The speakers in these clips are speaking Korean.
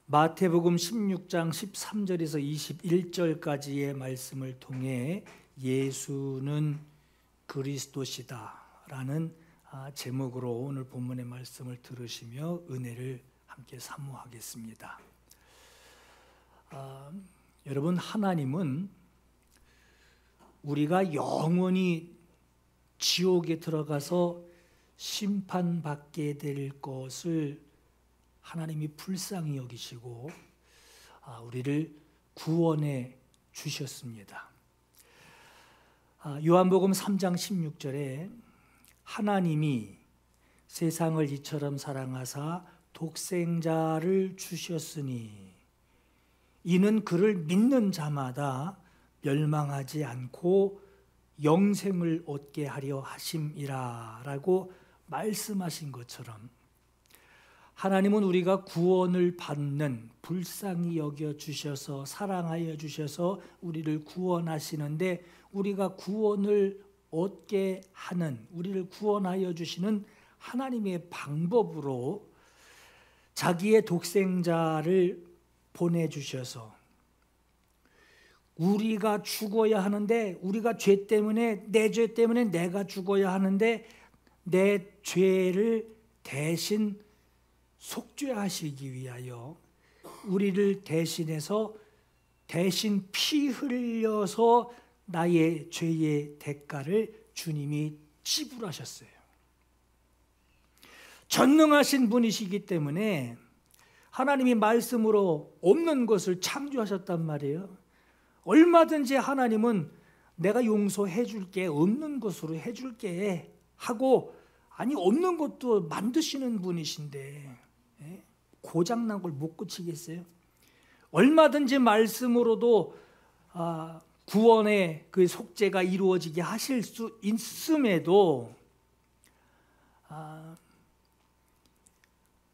마태복음 16장 13절에서 21절까지의 말씀을 통해 예수는 그리스도시다라는 제목으로 오늘 본문의 말씀을 들으시며 은혜를 함께 사모하겠습니다. 여러분, 하나님은 우리가 영원히 지옥에 들어가서 심판받게 될 것을 하나님이 불쌍히 여기시고 우리를 구원해 주셨습니다. 요한복음 3장 16절에 하나님이 세상을 이처럼 사랑하사 독생자를 주셨으니 이는 그를 믿는 자마다 멸망하지 않고 영생을 얻게 하려 하심이라 라고 말씀하신 것처럼 하나님은 우리가 구원을 받는, 불쌍히 여겨주셔서 사랑하여 주셔서 우리를 구원하시는데, 우리가 구원을 얻게 하는, 우리를 구원하여 주시는 하나님의 방법으로 자기의 독생자를 보내주셔서 우리가 죽어야 하는데, 우리가 죄 때문에, 내 죄 때문에 내가 죽어야 하는데 내 죄를 대신 속죄하시기 위하여 우리를 대신해서 대신 피 흘려서 나의 죄의 대가를 주님이 지불하셨어요. 전능하신 분이시기 때문에 하나님이 말씀으로 없는 것을 창조하셨단 말이에요. 얼마든지 하나님은 내가 용서해 줄게, 없는 것으로 해 줄게 하고, 아니 없는 것도 만드시는 분이신데 고장난 걸 못 고치겠어요? 얼마든지 말씀으로도 구원의 그 속죄가 이루어지게 하실 수 있음에도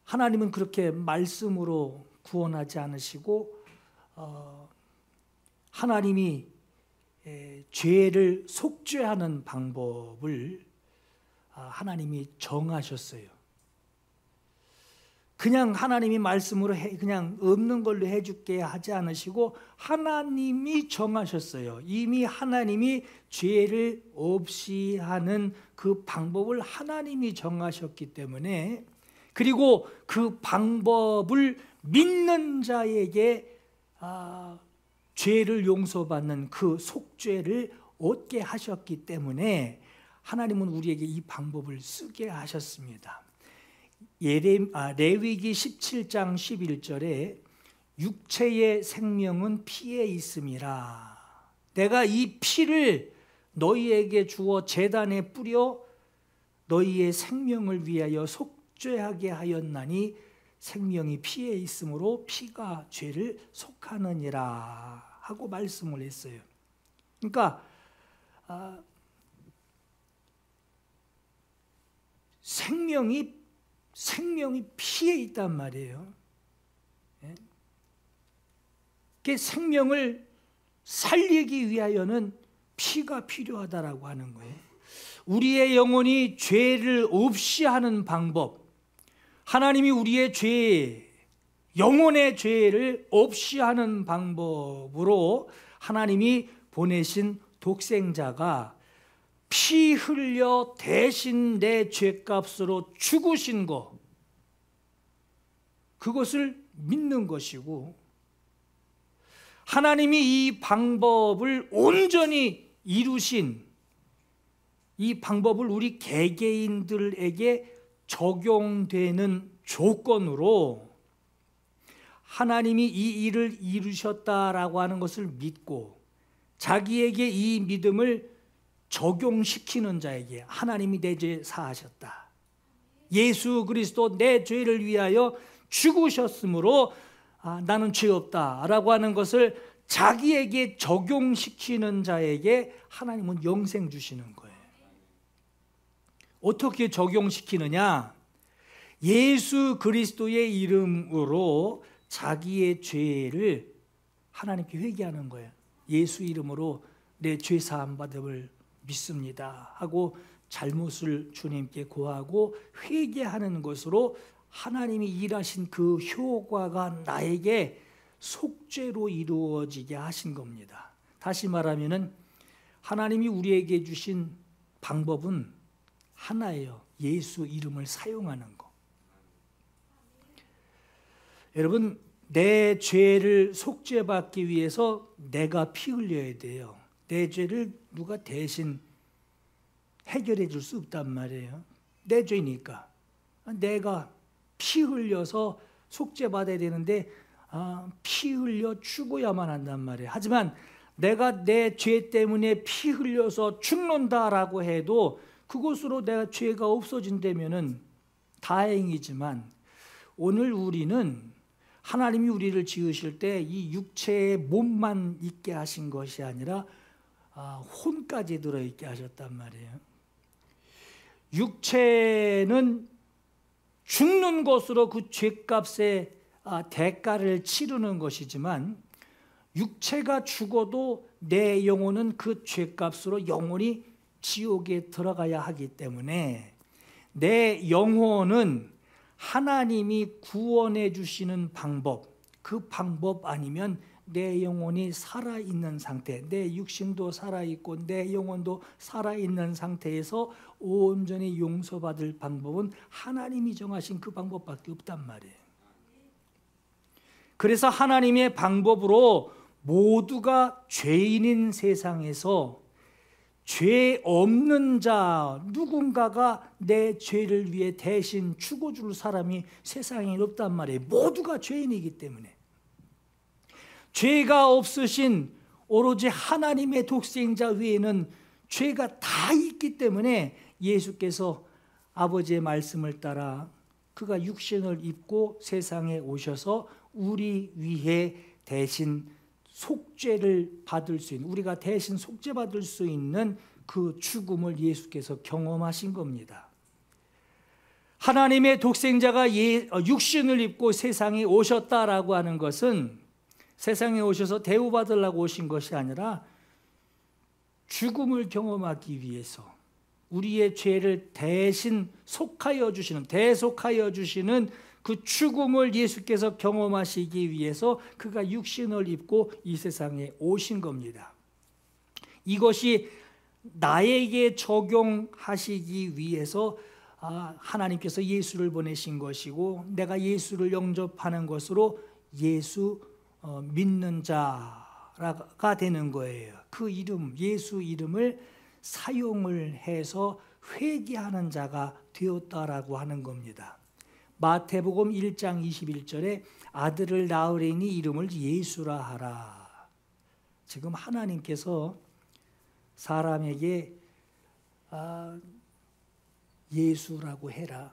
하나님은 그렇게 말씀으로 구원하지 않으시고 하나님이 죄를 속죄하는 방법을 하나님이 정하셨어요. 그냥 하나님이 말씀으로 그냥 없는 걸로 해줄게 하지 않으시고 하나님이 정하셨어요. 이미 하나님이 죄를 없이 하는 그 방법을 하나님이 정하셨기 때문에, 그리고 그 방법을 믿는 자에게 죄를 용서받는 그 속죄를 얻게 하셨기 때문에 하나님은 우리에게 이 방법을 쓰게 하셨습니다. 레위기 17장 11절에 육체의 생명은 피에 있음이라. 내가 이 피를 너희에게 주어 제단에 뿌려 너희의 생명을 위하여 속죄하게 하였나니 생명이 피에 있으므로 피가 죄를 속하느니라 하고 말씀을 했어요. 그러니까 생명이 피에 있단 말이에요. 그 생명을 살리기 위하여는 피가 필요하다라고 하는 거예요. 우리의 영혼이 죄를 없이 하는 방법, 하나님이 우리의 죄, 영혼의 죄를 없이 하는 방법으로 하나님이 보내신 독생자가 피 흘려 대신 내 죄값으로 죽으신 것, 그것을 믿는 것이고, 하나님이 이 방법을 온전히 이루신 이 방법을 우리 개개인들에게 적용되는 조건으로 하나님이 이 일을 이루셨다라고 하는 것을 믿고 자기에게 이 믿음을 적용시키는 자에게 하나님이 내 죄 사하셨다, 예수 그리스도 내 죄를 위하여 죽으셨으므로 나는 죄 없다 라고 하는 것을 자기에게 적용시키는 자에게 하나님은 영생 주시는 거예요. 어떻게 적용시키느냐? 예수 그리스도의 이름으로 자기의 죄를 하나님께 회개하는 거예요. 예수 이름으로 내 죄 사함 받음을 믿습니다 하고 잘못을 주님께 고하고 회개하는 것으로 하나님이 일하신 그 효과가 나에게 속죄로 이루어지게 하신 겁니다. 다시 말하면은 하나님이 우리에게 주신 방법은 하나예요. 예수 이름을 사용하는 거. 여러분, 내 죄를 속죄받기 위해서 내가 피 흘려야 돼요. 내 죄를 누가 대신 해결해 줄 수 없단 말이에요. 내 죄니까. 내가 피 흘려서 속죄받아야 되는데 피 흘려 죽어야만 한단 말이에요. 하지만 내가 내 죄 때문에 피 흘려서 죽는다라고 해도 그것으로 내가 죄가 없어진다면은 다행이지만, 오늘 우리는 하나님이 우리를 지으실 때 이 육체의 몸만 있게 하신 것이 아니라 혼까지 들어있게 하셨단 말이에요. 육체는 죽는 것으로 그 죄값의 대가를 치르는 것이지만, 육체가 죽어도 내 영혼은 그 죄값으로 영원히 지옥에 들어가야 하기 때문에 내 영혼은 하나님이 구원해 주시는 방법, 그 방법 아니면 내 영혼이 살아있는 상태, 내 육신도 살아있고 내 영혼도 살아있는 상태에서 온전히 용서받을 방법은 하나님이 정하신 그 방법밖에 없단 말이에요. 그래서 하나님의 방법으로 모두가 죄인인 세상에서 죄 없는 자 누군가가 내 죄를 위해 대신 죽어줄 사람이 세상에 없단 말이에요. 모두가 죄인이기 때문에. 죄가 없으신 오로지 하나님의 독생자 외에는 죄가 다 있기 때문에 예수께서 아버지의 말씀을 따라 그가 육신을 입고 세상에 오셔서 우리 위해 대신 속죄를 받을 수 있는, 우리가 대신 속죄받을 수 있는 그 죽음을 예수께서 경험하신 겁니다. 하나님의 독생자가 육신을 입고 세상에 오셨다라고 하는 것은 세상에 오셔서 대우받으려고 오신 것이 아니라 죽음을 경험하기 위해서 우리의 죄를 대신 대속하여 주시는 그 죽음을 예수께서 경험하시기 위해서 그가 육신을 입고 이 세상에 오신 겁니다. 이것이 나에게 적용하시기 위해서 하나님께서 예수를 보내신 것이고, 내가 예수를 영접하는 것으로 예수 믿는 자가 되는 거예요. 그 이름, 예수 이름을 사용을 해서 회개하는 자가 되었다라고 하는 겁니다. 마태복음 1장 21절에 아들을 낳으리니 이름을 예수라 하라. 지금 하나님께서 사람에게 예수라고 해라,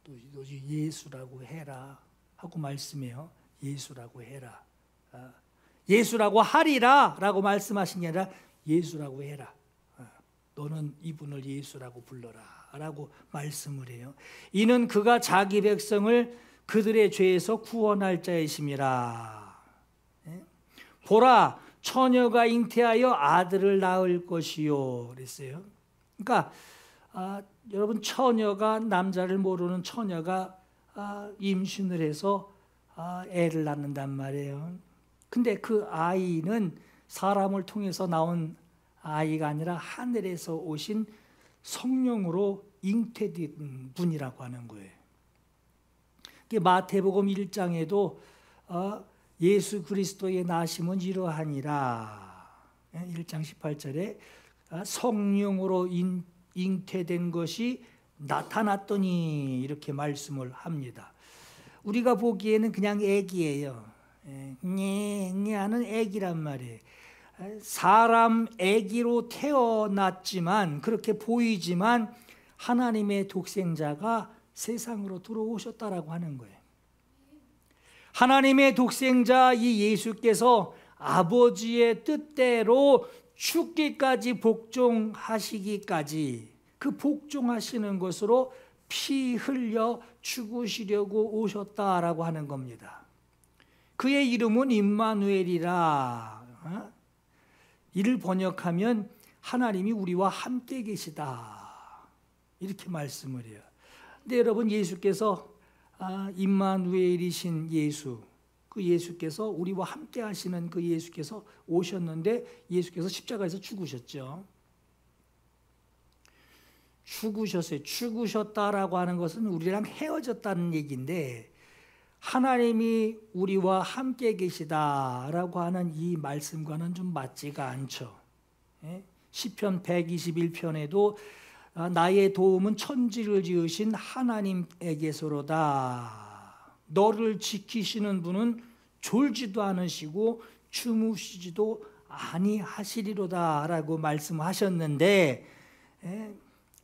또 예수라고 해라 하고 말씀해요. 예수라고 해라, 예수라고 하리라 라고 말씀하신 게 아니라 예수라고 해라, 너는 이분을 예수라고 불러라 라고 말씀을 해요. 이는 그가 자기 백성을 그들의 죄에서 구원할 자이심이라. 보라, 처녀가 잉태하여 아들을 낳을 것이요 그랬어요. 그러니까 여러분, 처녀가, 남자를 모르는 처녀가 임신을 해서 애를 낳는단 말이에요. 근데 그 아이는 사람을 통해서 나온 아이가 아니라 하늘에서 오신 성령으로 잉태된 분이라고 하는 거예요. 마태복음 1장에도 예수 그리스도의 나심은 이러하니라, 1장 18절에 성령으로 잉태된 것이 나타났더니 이렇게 말씀을 합니다. 우리가 보기에는 그냥 애기예요. 하는 애기란 말이에요. 사람 애기로 태어났지만, 그렇게 보이지만 하나님의 독생자가 세상으로 들어오셨다라고 하는 거예요. 하나님의 독생자 이 예수께서 아버지의 뜻대로 죽기까지 복종하시기까지, 그 복종하시는 것으로 피 흘려 죽으시려고 오셨다라고 하는 겁니다. 그의 이름은 임마누엘이라. 이를 번역하면 하나님이 우리와 함께 계시다, 이렇게 말씀을 해요. 근데 여러분, 예수께서 임마누엘이신 예수, 그 예수께서 우리와 함께 하시는 그 예수께서 오셨는데 예수께서 십자가에서 죽으셨죠. 죽으셨어요. 죽으셨다라고 하는 것은 우리랑 헤어졌다는 얘기인데 하나님이 우리와 함께 계시다라고 하는 이 말씀과는 좀 맞지가 않죠. 시편 121편에도 나의 도움은 천지를 지으신 하나님에게서로다. 너를 지키시는 분은 졸지도 않으시고 주무시지도 아니하시리로다 라고 말씀하셨는데,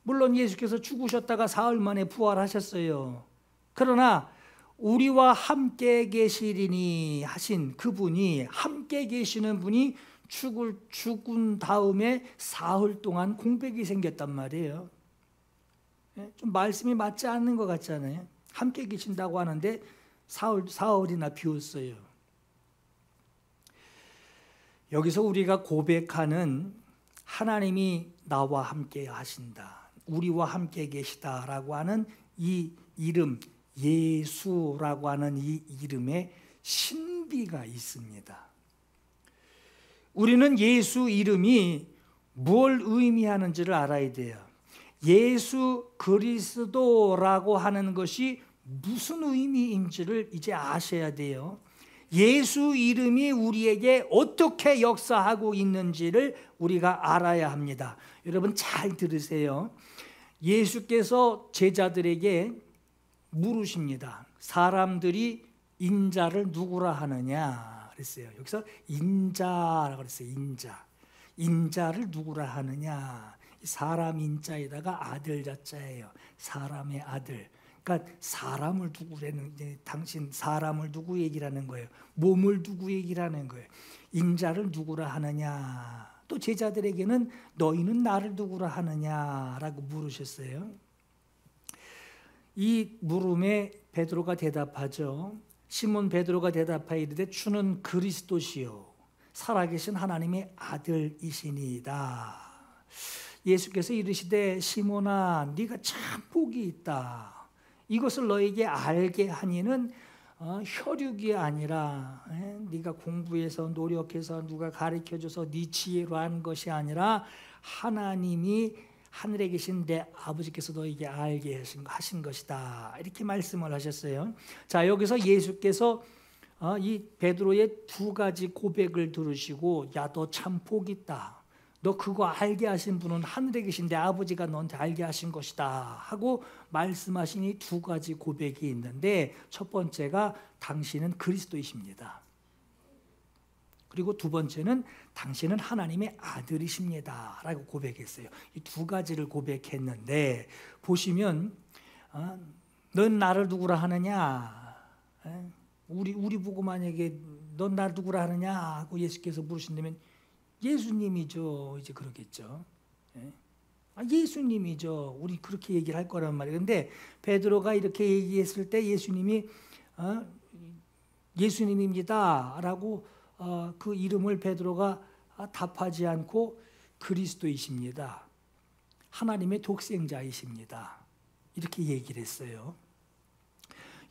물론 예수께서 죽으셨다가 사흘 만에 부활하셨어요. 그러나 우리와 함께 계시리니 하신 그분이, 함께 계시는 분이 죽은 다음에 사흘 동안 공백이 생겼단 말이에요. 좀 말씀이 맞지 않는 것 같잖아요. 함께 계신다고 하는데 사흘이나 비웠어요. 여기서 우리가 고백하는 하나님이 나와 함께 하신다, 우리와 함께 계시다라고 하는 이 이름, 예수라고 하는 이 이름에 신비가 있습니다. 우리는 예수 이름이 뭘 의미하는지를 알아야 돼요. 예수 그리스도라고 하는 것이 무슨 의미인지를 이제 아셔야 돼요. 예수 이름이 우리에게 어떻게 역사하고 있는지를 우리가 알아야 합니다. 여러분 잘 들으세요. 예수께서 제자들에게 물으십니다. 사람들이 인자를 누구라 하느냐 그랬어요. 여기서 인자라고 그랬어요. 인자를 누구라 하느냐. 사람 인자에다가 아들 자자예요. 사람의 아들. 그러니까 사람을 두고라는, 당신 사람을 두고 얘기하는 거예요. 몸을 두고 얘기하는 거예요. 인자를 누구라 하느냐. 또 제자들에게는 너희는 나를 누구라 하느냐라고 물으셨어요. 이 물음에 베드로가 대답하죠. 시몬 베드로가 대답하여 이르되 주는 그리스도시요 살아계신 하나님의 아들이시니이다. 예수께서 이르시되 시몬아 네가 참 복이 있다. 이것을 너에게 알게 하니는 혈육이 아니라 네가 공부해서 노력해서 누가 가르쳐줘서 네 지혜로 한 것이 아니라 하나님이 하늘에 계신 내 아버지께서 너에게 알게 하신 것이다. 이렇게 말씀을 하셨어요. 자, 여기서 예수께서 이 베드로의 두 가지 고백을 들으시고 야, 너 참 복 있다. 너 그거 알게 하신 분은 하늘에 계신 내 아버지가 너한테 알게 하신 것이다 하고 말씀하신 이 두 가지 고백이 있는데, 첫 번째가 당신은 그리스도이십니다. 그리고 두 번째는 당신은 하나님의 아들이십니다 라고 고백했어요. 이 두 가지를 고백했는데 보시면 넌 나를 누구라 하느냐, 우리 보고 만약에 넌 나를 누구라 하느냐 하고 예수께서 물으신다면 예수님이죠. 이제 그러겠죠. 예수님이죠. 우리 그렇게 얘기를 할 거란 말이에요. 근데 베드로가 이렇게 얘기했을 때 예수님이 예수님입니다 라고 그 이름을 베드로가 답하지 않고 그리스도이십니다, 하나님의 독생자이십니다, 이렇게 얘기를 했어요.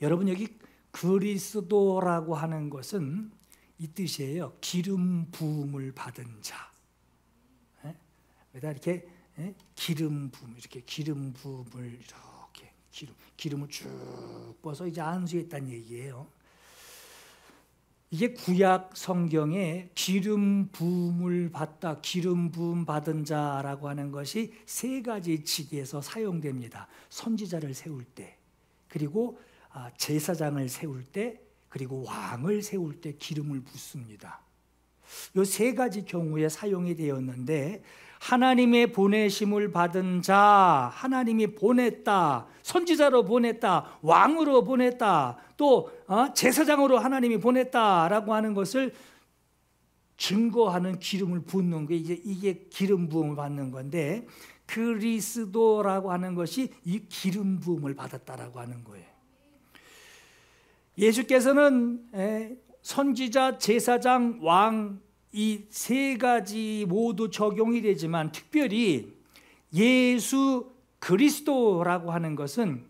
여러분 여기 그리스도라고 하는 것은 이 뜻이에요. 기름 부음을 받은 자. 이렇게 기름 부음, 이렇게 기름 부음을 이렇게 기름을 쭉 부어서 이제 안수했다는 얘기예요. 이게 구약 성경에 기름 부음을 받다, 기름 부음 받은 자라고 하는 것이 세 가지 직에서 사용됩니다. 선지자를 세울 때, 그리고 제사장을 세울 때, 그리고 왕을 세울 때 기름을 붓습니다. 이 세 가지 경우에 사용이 되었는데, 하나님의 보내심을 받은 자, 하나님이 보냈다, 선지자로 보냈다, 왕으로 보냈다, 또 제사장으로 하나님이 보냈다라고 하는 것을 증거하는 기름을 붓는 게 이게 기름 부음을 받는 건데, 그리스도라고 하는 것이 이 기름 부음을 받았다라고 하는 거예요. 예수께서는 선지자, 제사장, 왕 이 세 가지 모두 적용이 되지만 특별히 예수 그리스도라고 하는 것은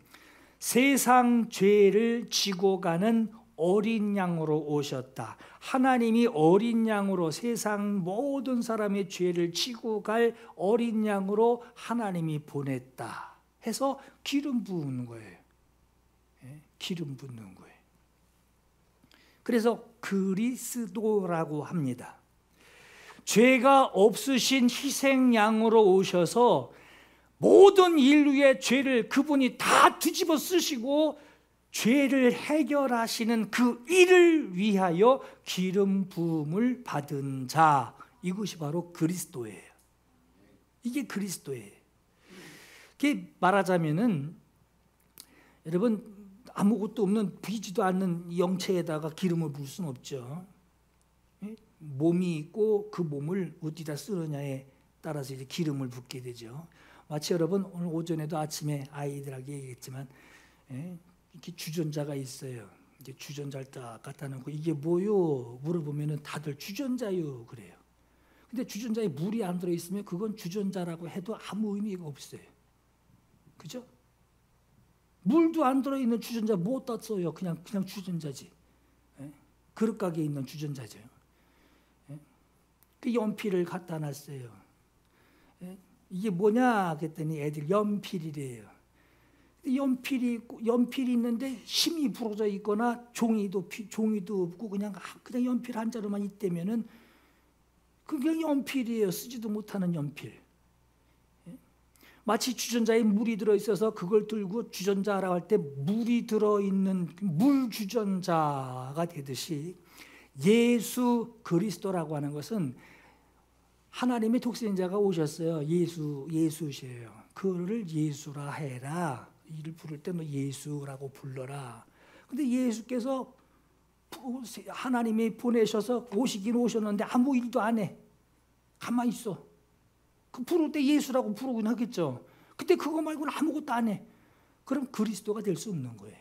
세상 죄를 지고 가는 어린 양으로 오셨다. 하나님이 어린 양으로 세상 모든 사람의 죄를 지고 갈 어린 양으로 하나님이 보냈다 해서 기름 부은 거예요. 기름 붓는 거예요. 그래서 그리스도라고 합니다. 죄가 없으신 희생양으로 오셔서 모든 인류의 죄를 그분이 다 뒤집어 쓰시고 죄를 해결하시는 그 일을 위하여 기름 부음을 받은 자, 이것이 바로 그리스도예요. 이게 그리스도예요. 이게 말하자면은 여러분 아무것도 없는 보이지도 않는 영체에다가 기름을 부을 수는 없죠. 몸이 있고 그 몸을 어디다 쓰느냐에 따라서 이제 기름을 붓게 되죠. 마치 여러분 오늘 오전에도 아침에 아이들에게 얘기했지만 이렇게 주전자가 있어요. 이제 주전자를 딱 갖다 놓고 이게 뭐요? 물어보면은 다들 주전자요 그래요. 근데 주전자에 물이 안 들어 있으면 그건 주전자라고 해도 아무 의미가 없어요. 그죠? 물도 안 들어 있는 주전자 뭐다 써요? 그냥 주전자지. 그릇 가게에 있는 주전자죠. 그 연필을 갖다 놨어요. 이게 뭐냐 그랬더니 애들 연필이래요. 연필이 있는데 힘이 부러져 있거나 종이도 없고 그냥 연필 한 자루만 있다면은 그게 연필이에요. 쓰지도 못하는 연필. 마치 주전자에 물이 들어 있어서 그걸 들고 주전자라고 할 때 물이 들어 있는 물 주전자가 되듯이 예수 그리스도라고 하는 것은 하나님의 독생자가 오셨어요. 예수시에요. 그를 예수라 해라. 이를 부를 때 너 예수라고 불러라. 근데 예수께서 하나님이 보내셔서 오시긴 오셨는데 아무 일도 안 해. 가만히 있어. 그 부를 때 예수라고 부르긴 하겠죠. 근데 그거 말고는 아무것도 안 해. 그럼 그리스도가 될 수 없는 거예요.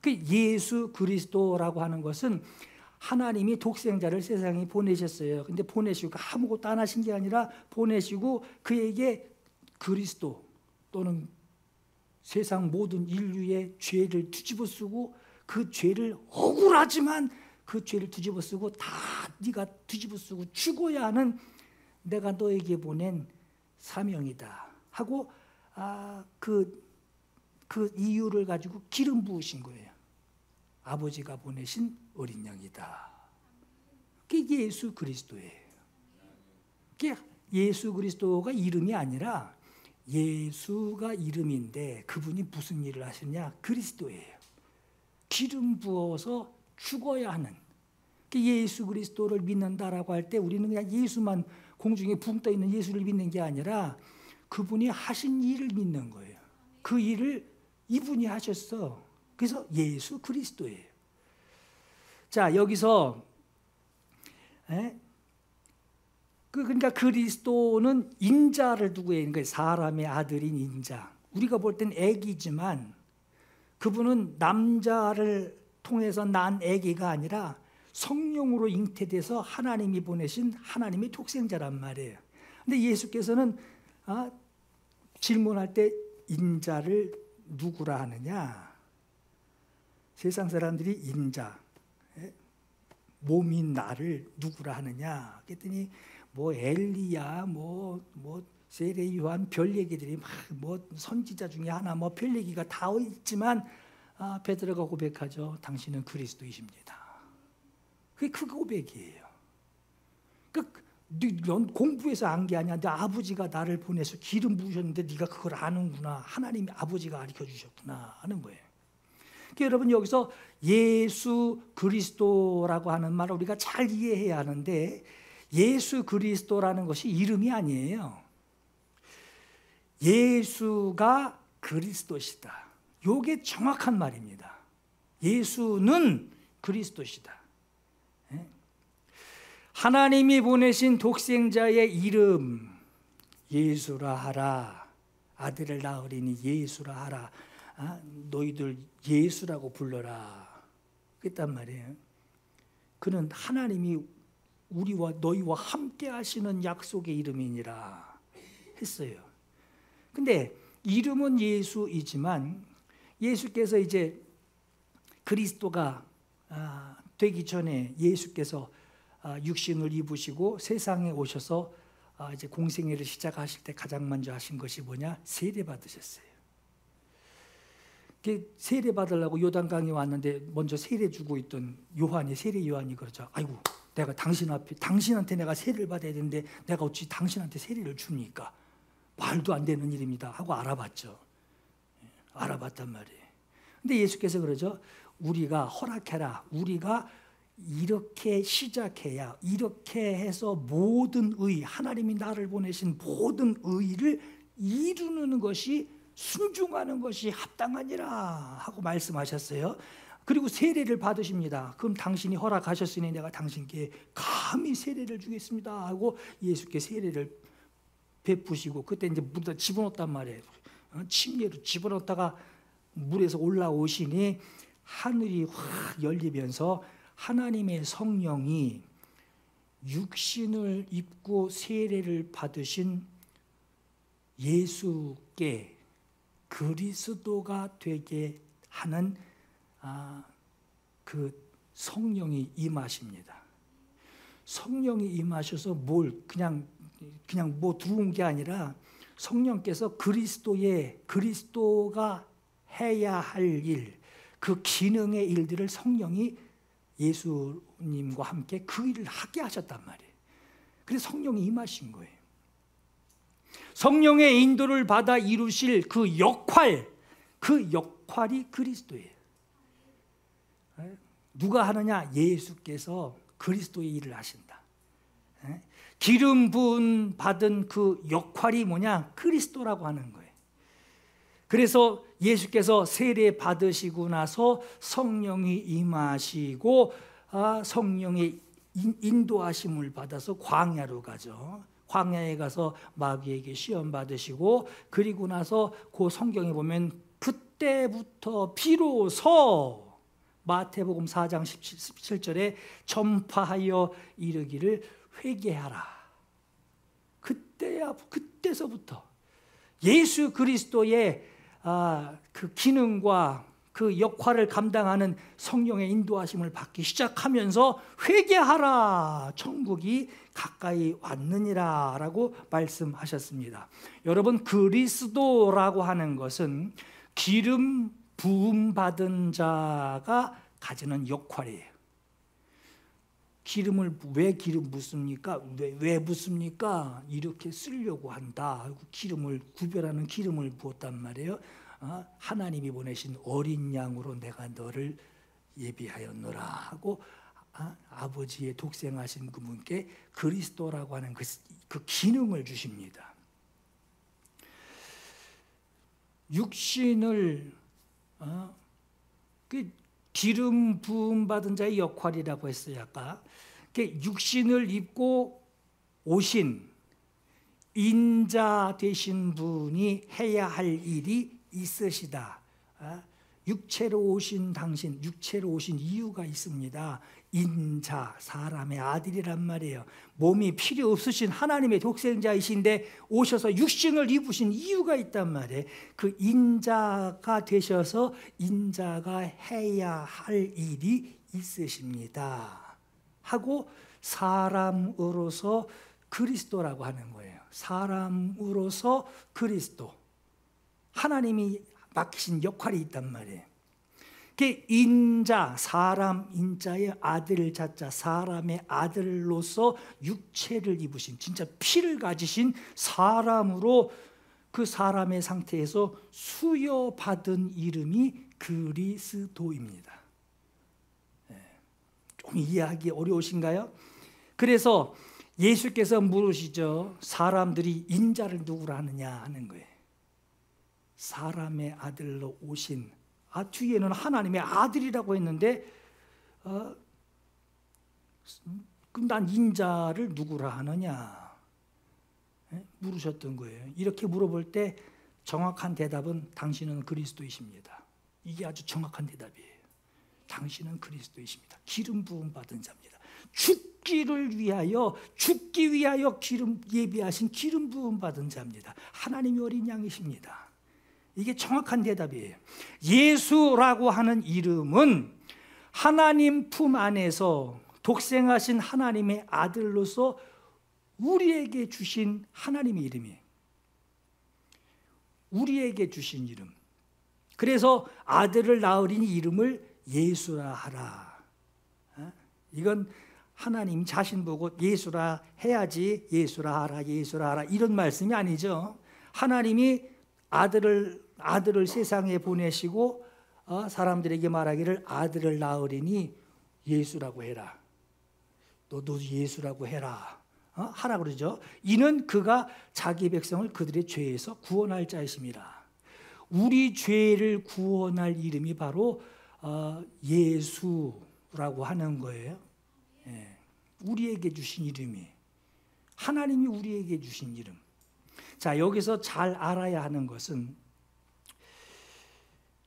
그 예수 그리스도라고 하는 것은 하나님이 독생자를 세상에 보내셨어요. 근데 보내시고 아무것도 안 하신 게 아니라 보내시고 그에게 그리스도 또는 세상 모든 인류의 죄를 뒤집어 쓰고 그 죄를 억울하지만 그 죄를 뒤집어 쓰고 다 네가 뒤집어 쓰고 죽어야 하는 내가 너에게 보낸 사명이다 하고 그 이유를 가지고 기름 부으신 거예요. 아버지가 보내신 어린 양이다. 그게 예수 그리스도예요. 그게 예수 그리스도가 이름이 아니라 예수가 이름인데 그분이 무슨 일을 하셨냐? 그리스도예요. 기름 부어서 죽어야 하는. 예수 그리스도를 믿는다라고 할 때 우리는 그냥 예수만 공중에 붕 떠 있는 예수를 믿는 게 아니라 그분이 하신 일을 믿는 거예요. 그 일을 이분이 하셨어. 그래서 예수 그리스도예요. 자, 여기서 그러니까 그리스도는 인자를 두고 있는 거예요. 사람의 아들인 인자. 우리가 볼 땐 애기지만 그분은 남자를 통해서 난 애기가 아니라 성령으로 잉태돼서 하나님이 보내신 하나님의 독생자란 말이에요. 근데 예수께서는 질문할 때 인자를 누구라 하느냐? 세상 사람들이 인자, 몸인 나를 누구라 하느냐? 그랬더니 뭐 엘리야, 뭐 세례 요한 별 얘기들이 뭐 선지자 중에 하나 뭐 별 얘기가 다 있지만 베드로가 고백하죠. 당신은 그리스도이십니다. 그게 그 고백이에요. 넌 공부해서 안 게 아니야. 내 아버지가 나를 보내서 기름 부으셨는데 네가 그걸 아는구나. 하나님이 아버지가 가르쳐 주셨구나 하는 거예요. 그러니까 여러분 여기서 예수 그리스도라고 하는 말을 우리가 잘 이해해야 하는데 예수 그리스도라는 것이 이름이 아니에요. 예수가 그리스도시다. 이게 정확한 말입니다. 예수는 그리스도시다. 하나님이 보내신 독생자의 이름 예수라 하라. 아들을 낳으리니 예수라 하라. 너희들 예수라고 불러라. 그랬단 말이에요. 그는 하나님이 우리와 너희와 함께 하시는 약속의 이름이니라 했어요. 근데 이름은 예수이지만 예수께서 이제 그리스도가 되기 전에 예수께서 육신을 입으시고 세상에 오셔서 이제 공생애를 시작하실 때 가장 먼저 하신 것이 뭐냐? 세례 받으셨어요. 세례 받으려고 요단강에 왔는데 먼저 세례 주고 있던 요한이, 세례 요한이 그러죠. 아이고, 내가 당신한테 내가 세례를 받아야 되는데 내가 어찌 당신한테 세례를 줍니까? 말도 안 되는 일입니다 하고 알아봤죠. 알아봤단 말이에요. 근데 예수께서 그러죠. 우리가 허락해라. 우리가 이렇게 시작해야, 이렇게 해서 모든 의, 하나님이 나를 보내신 모든 의를 이루는 것이, 순종하는 것이 합당하니라 하고 말씀하셨어요. 그리고 세례를 받으십니다. 그럼 당신이 허락하셨으니 내가 당신께 감히 세례를 주겠습니다 하고 예수께 세례를 베푸시고, 그때 이제 물에다 집어넣었단 말이에요. 침례로 집어넣었다가 물에서 올라오시니 하늘이 확 열리면서 하나님의 성령이 육신을 입고 세례를 받으신 예수께 그리스도가 되게 하는 그 성령이 임하십니다. 성령이 임하셔서 그냥 뭐 들어온 게 아니라 성령께서 그리스도가 해야 할 일, 그 기능의 일들을 성령이 예수님과 함께 그 일을 하게 하셨단 말이에요. 그래서 성령이 임하신 거예요. 성령의 인도를 받아 이루실 그 역할이 그리스도예요. 누가 하느냐? 예수께서 그리스도의 일을 하신다. 기름 부은 받은 그 역할이 뭐냐? 그리스도라고 하는 거예요. 그래서 예수께서 세례 받으시고 나서 성령이 임하시고 성령의 인도하심을 받아서 광야로 가죠. 광야에 가서 마귀에게 시험 받으시고, 그리고 나서 그 성경에 보면 그때부터 비로소 마태복음 4장 17절에 전파하여 이르기를 회개하라. 그때서부터 예수 그리스도의 그 기능과 그 역할을 감당하는 성령의 인도하심을 받기 시작하면서 회개하라, 천국이 가까이 왔느니라 라고 말씀하셨습니다. 여러분, 그리스도라고 하는 것은 기름 부음 받은 자가 가지는 역할이에요. 왜 기름 붓습니까? 왜 붓습니까? 이렇게 쓰려고 한다. 기름을 구별하는 기름을 부었단 말이에요. 하나님이 보내신 어린 양으로 내가 너를 예비하였노라 하고 아버지의 독생하신 그분께 그리스도라고 하는 그 기능을 주십니다. 육신을 기름 부음 받은 자의 역할이라고 했어요. 아까 육신을 입고 오신 인자 되신 분이 해야 할 일이 있으시다. 육체로 오신 당신, 육체로 오신 이유가 있습니다. 인자, 사람의 아들이란 말이에요. 몸이 필요 없으신 하나님의 독생자이신데 오셔서 육신을 입으신 이유가 있단 말이에요. 그 인자가 되셔서 인자가 해야 할 일이 있으십니다 하고 사람으로서 그리스도라고 하는 거예요. 사람으로서 그리스도, 하나님이 맡기신 역할이 있단 말이에요. 인자, 사람 인자의 아들 자자, 사람의 아들로서 육체를 입으신, 진짜 피를 가지신 사람으로 그 사람의 상태에서 수여받은 이름이 그리스도입니다. 좀 이해하기 어려우신가요? 그래서 예수께서 물으시죠. 사람들이 인자를 누구라 하느냐 하는 거예요. 사람의 아들로 오신, 뒤에는 하나님의 아들이라고 했는데 그럼 난 인자를 누구라 하느냐 물으셨던 거예요. 이렇게 물어볼 때 정확한 대답은 당신은 그리스도이십니다. 이게 아주 정확한 대답이에요. 당신은 그리스도이십니다. 기름 부음 받은 자입니다. 죽기 위하여 기름 예비하신 기름 부음 받은 자입니다. 하나님이 어린 양이십니다. 이게 정확한 대답이에요. 예수라고 하는 이름은 하나님 품 안에서 독생하신 하나님의 아들로서 우리에게 주신 하나님의 이름이에요. 우리에게 주신 이름. 그래서 아들을 낳으리니 이름을 예수라 하라. 이건 하나님 자신 보고 예수라 해야지 예수라 하라 예수라 하라 이런 말씀이 아니죠. 하나님이 아들을 세상에 보내시고 사람들에게 말하기를 아들을 낳으리니 예수라고 해라. 너도 예수라고 해라. 하라 그러죠. 이는 그가 자기 백성을 그들의 죄에서 구원할 자이심이라. 우리 죄를 구원할 이름이 바로 예수라고 하는 거예요. 우리에게 주신 이름이, 하나님이 우리에게 주신 이름. 자, 여기서 잘 알아야 하는 것은,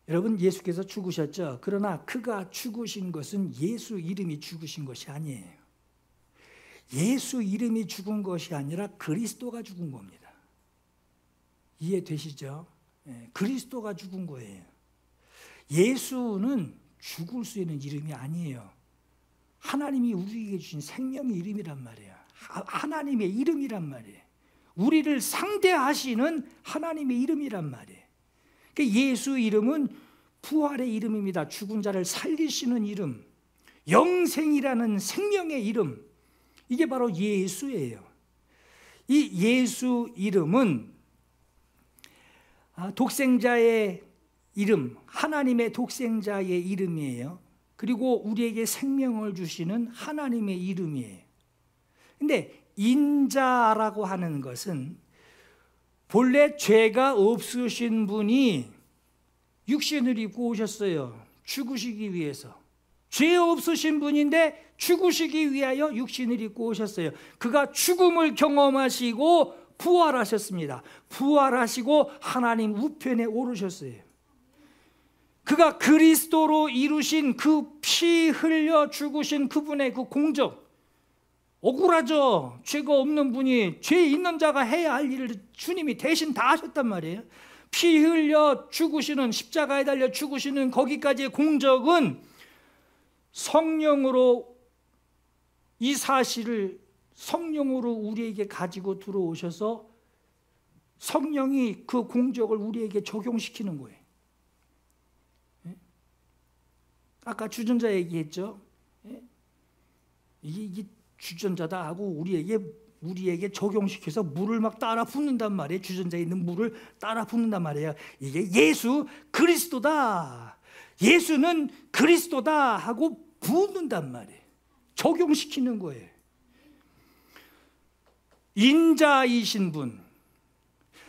여러분 예수께서 죽으셨죠. 그러나 그가 죽으신 것은 예수 이름이 죽으신 것이 아니에요. 예수 이름이 죽은 것이 아니라 그리스도가 죽은 겁니다. 이해되시죠? 그리스도가 죽은 거예요. 예수는 죽을 수 있는 이름이 아니에요. 하나님이 우리에게 주신 생명의 이름이란 말이에요. 하나님의 이름이란 말이에요. 우리를 상대하시는 하나님의 이름이란 말이에요. 그러니까 예수 이름은 부활의 이름입니다. 죽은 자를 살리시는 이름, 영생이라는 생명의 이름, 이게 바로 예수예요. 이 예수 이름은 독생자의 이름, 하나님의 독생자의 이름이에요. 그리고 우리에게 생명을 주시는 하나님의 이름이에요. 근데 인자라고 하는 것은 본래 죄가 없으신 분이 육신을 입고 오셨어요. 죽으시기 위해서. 죄 없으신 분인데 죽으시기 위하여 육신을 입고 오셨어요. 그가 죽음을 경험하시고 부활하셨습니다. 부활하시고 하나님 우편에 오르셨어요. 그가 그리스도로 이루신 그 피 흘려 죽으신 그분의 그 공적, 억울하죠. 죄가 없는 분이 죄 있는 자가 해야 할 일을 주님이 대신 다 하셨단 말이에요. 피 흘려 죽으시는, 십자가에 달려 죽으시는 거기까지의 공적은 성령으로, 이 사실을 성령으로 우리에게 가지고 들어오셔서 성령이 그 공적을 우리에게 적용시키는 거예요. 아까 주전자 얘기했죠. 이게 주전자다 하고 우리에게 적용시켜서 물을 막 따라 붓는단 말이에요. 주전자에 있는 물을 따라 붓는단 말이에요. 이게 예수 그리스도다, 예수는 그리스도다 하고 붓는단 말이에요. 적용시키는 거예요. 인자이신 분,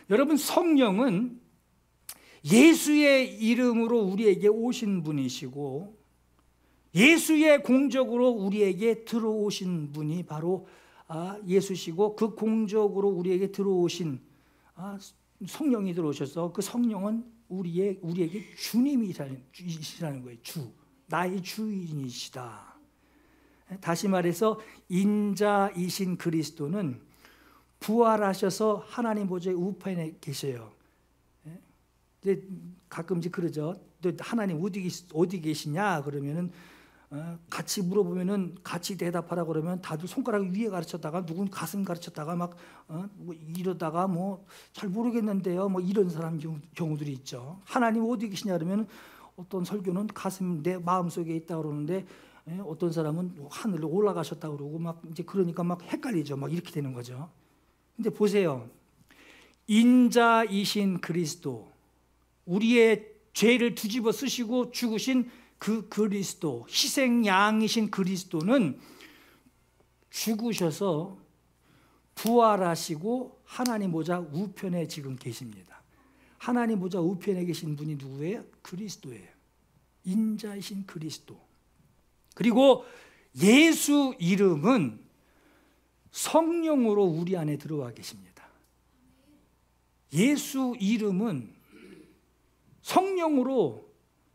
여러분 성령은 예수의 이름으로 우리에게 오신 분이시고 예수의 공적으로 우리에게 들어오신 분이 바로 예수시고, 그 공적으로 우리에게 들어오신 성령이 들어오셔서 그 성령은 우리에게 주님이시라는 거예요. 나의 주인이시다. 다시 말해서 인자이신 그리스도는 부활하셔서 하나님 보좌의 우편에 계셔요. 가끔씩 그러죠. 하나님 어디 계시냐 그러면은 같이 물어보면은 같이 대답하라 그러면 다들 손가락 위에 가르쳤다가 누군 가슴 가르쳤다가 막 뭐 이러다가 뭐 잘 모르겠는데요 뭐 이런 사람 경우들이 있죠. 하나님 어디 계시냐 그러면 어떤 설교는 가슴 내 마음속에 있다 그러는데 어떤 사람은 하늘로 올라가셨다 그러고 막 이제 그러니까 막 헷갈리죠. 막 이렇게 되는 거죠. 근데 보세요. 인자이신 그리스도, 우리의 죄를 뒤집어 쓰시고 죽으신 그 그리스도, 희생양이신 그리스도는 죽으셔서 부활하시고 하나님 보좌 우편에 지금 계십니다. 하나님 보좌 우편에 계신 분이 누구예요? 그리스도예요. 인자이신 그리스도. 그리고 예수 이름은 성령으로 우리 안에 들어와 계십니다. 예수 이름은 성령으로,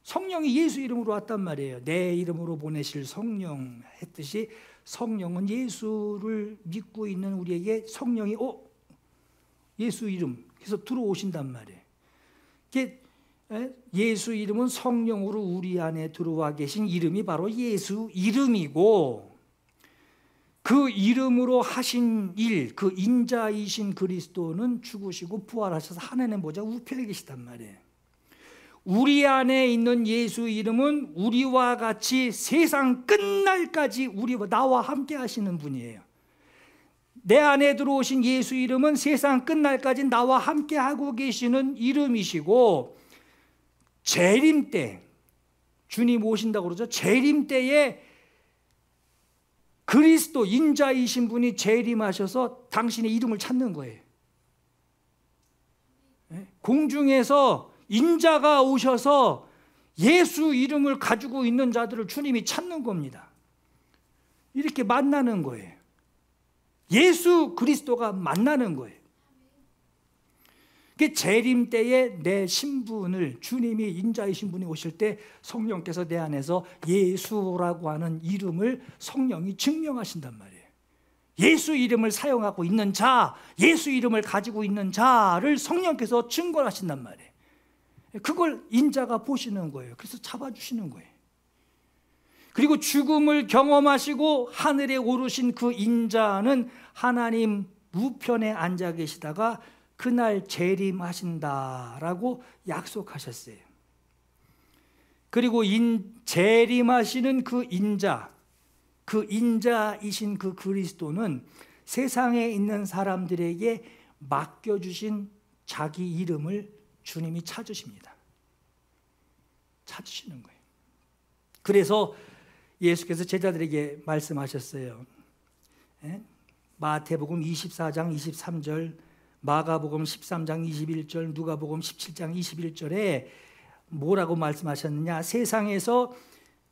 성령이 예수 이름으로 왔단 말이에요. 내 이름으로 보내실 성령 했듯이 성령은 예수를 믿고 있는 우리에게 성령이 예수 이름 해서 들어오신단 말이에요. 예수 이름은 성령으로 우리 안에 들어와 계신 이름이 바로 예수 이름이고, 그 이름으로 하신 일, 그 인자이신 그리스도는 죽으시고 부활하셔서 하나님 보좌 우편에 계시단 말이에요. 우리 안에 있는 예수 이름은 우리와 같이 세상 끝날까지 나와 함께 하시는 분이에요. 내 안에 들어오신 예수 이름은 세상 끝날까지 나와 함께 하고 계시는 이름이시고, 재림 때, 주님 오신다고 그러죠. 재림 때에 그리스도 인자이신 분이 재림하셔서 당신의 이름을 찾는 거예요. 공중에서 인자가 오셔서 예수 이름을 가지고 있는 자들을 주님이 찾는 겁니다. 이렇게 만나는 거예요. 예수 그리스도가 만나는 거예요. 재림 때에 내 신분을, 주님이 인자이신 분이 오실 때 성령께서 내 안에서 예수라고 하는 이름을 성령이 증명하신단 말이에요. 예수 이름을 사용하고 있는 자, 예수 이름을 가지고 있는 자를 성령께서 증거하신단 말이에요. 그걸 인자가 보시는 거예요. 그래서 잡아주시는 거예요. 그리고 죽음을 경험하시고 하늘에 오르신 그 인자는 하나님 우편에 앉아 계시다가 그날 재림하신다라고 약속하셨어요. 그리고 재림하시는 그 인자이신 그 그리스도는 세상에 있는 사람들에게 맡겨주신 자기 이름을 주님이 찾으십니다. 찾으시는 거예요. 그래서 예수께서 제자들에게 말씀하셨어요. 마태복음 24장 23절, 마가복음 13장 21절, 누가복음 17장 21절에 뭐라고 말씀하셨느냐? 세상에서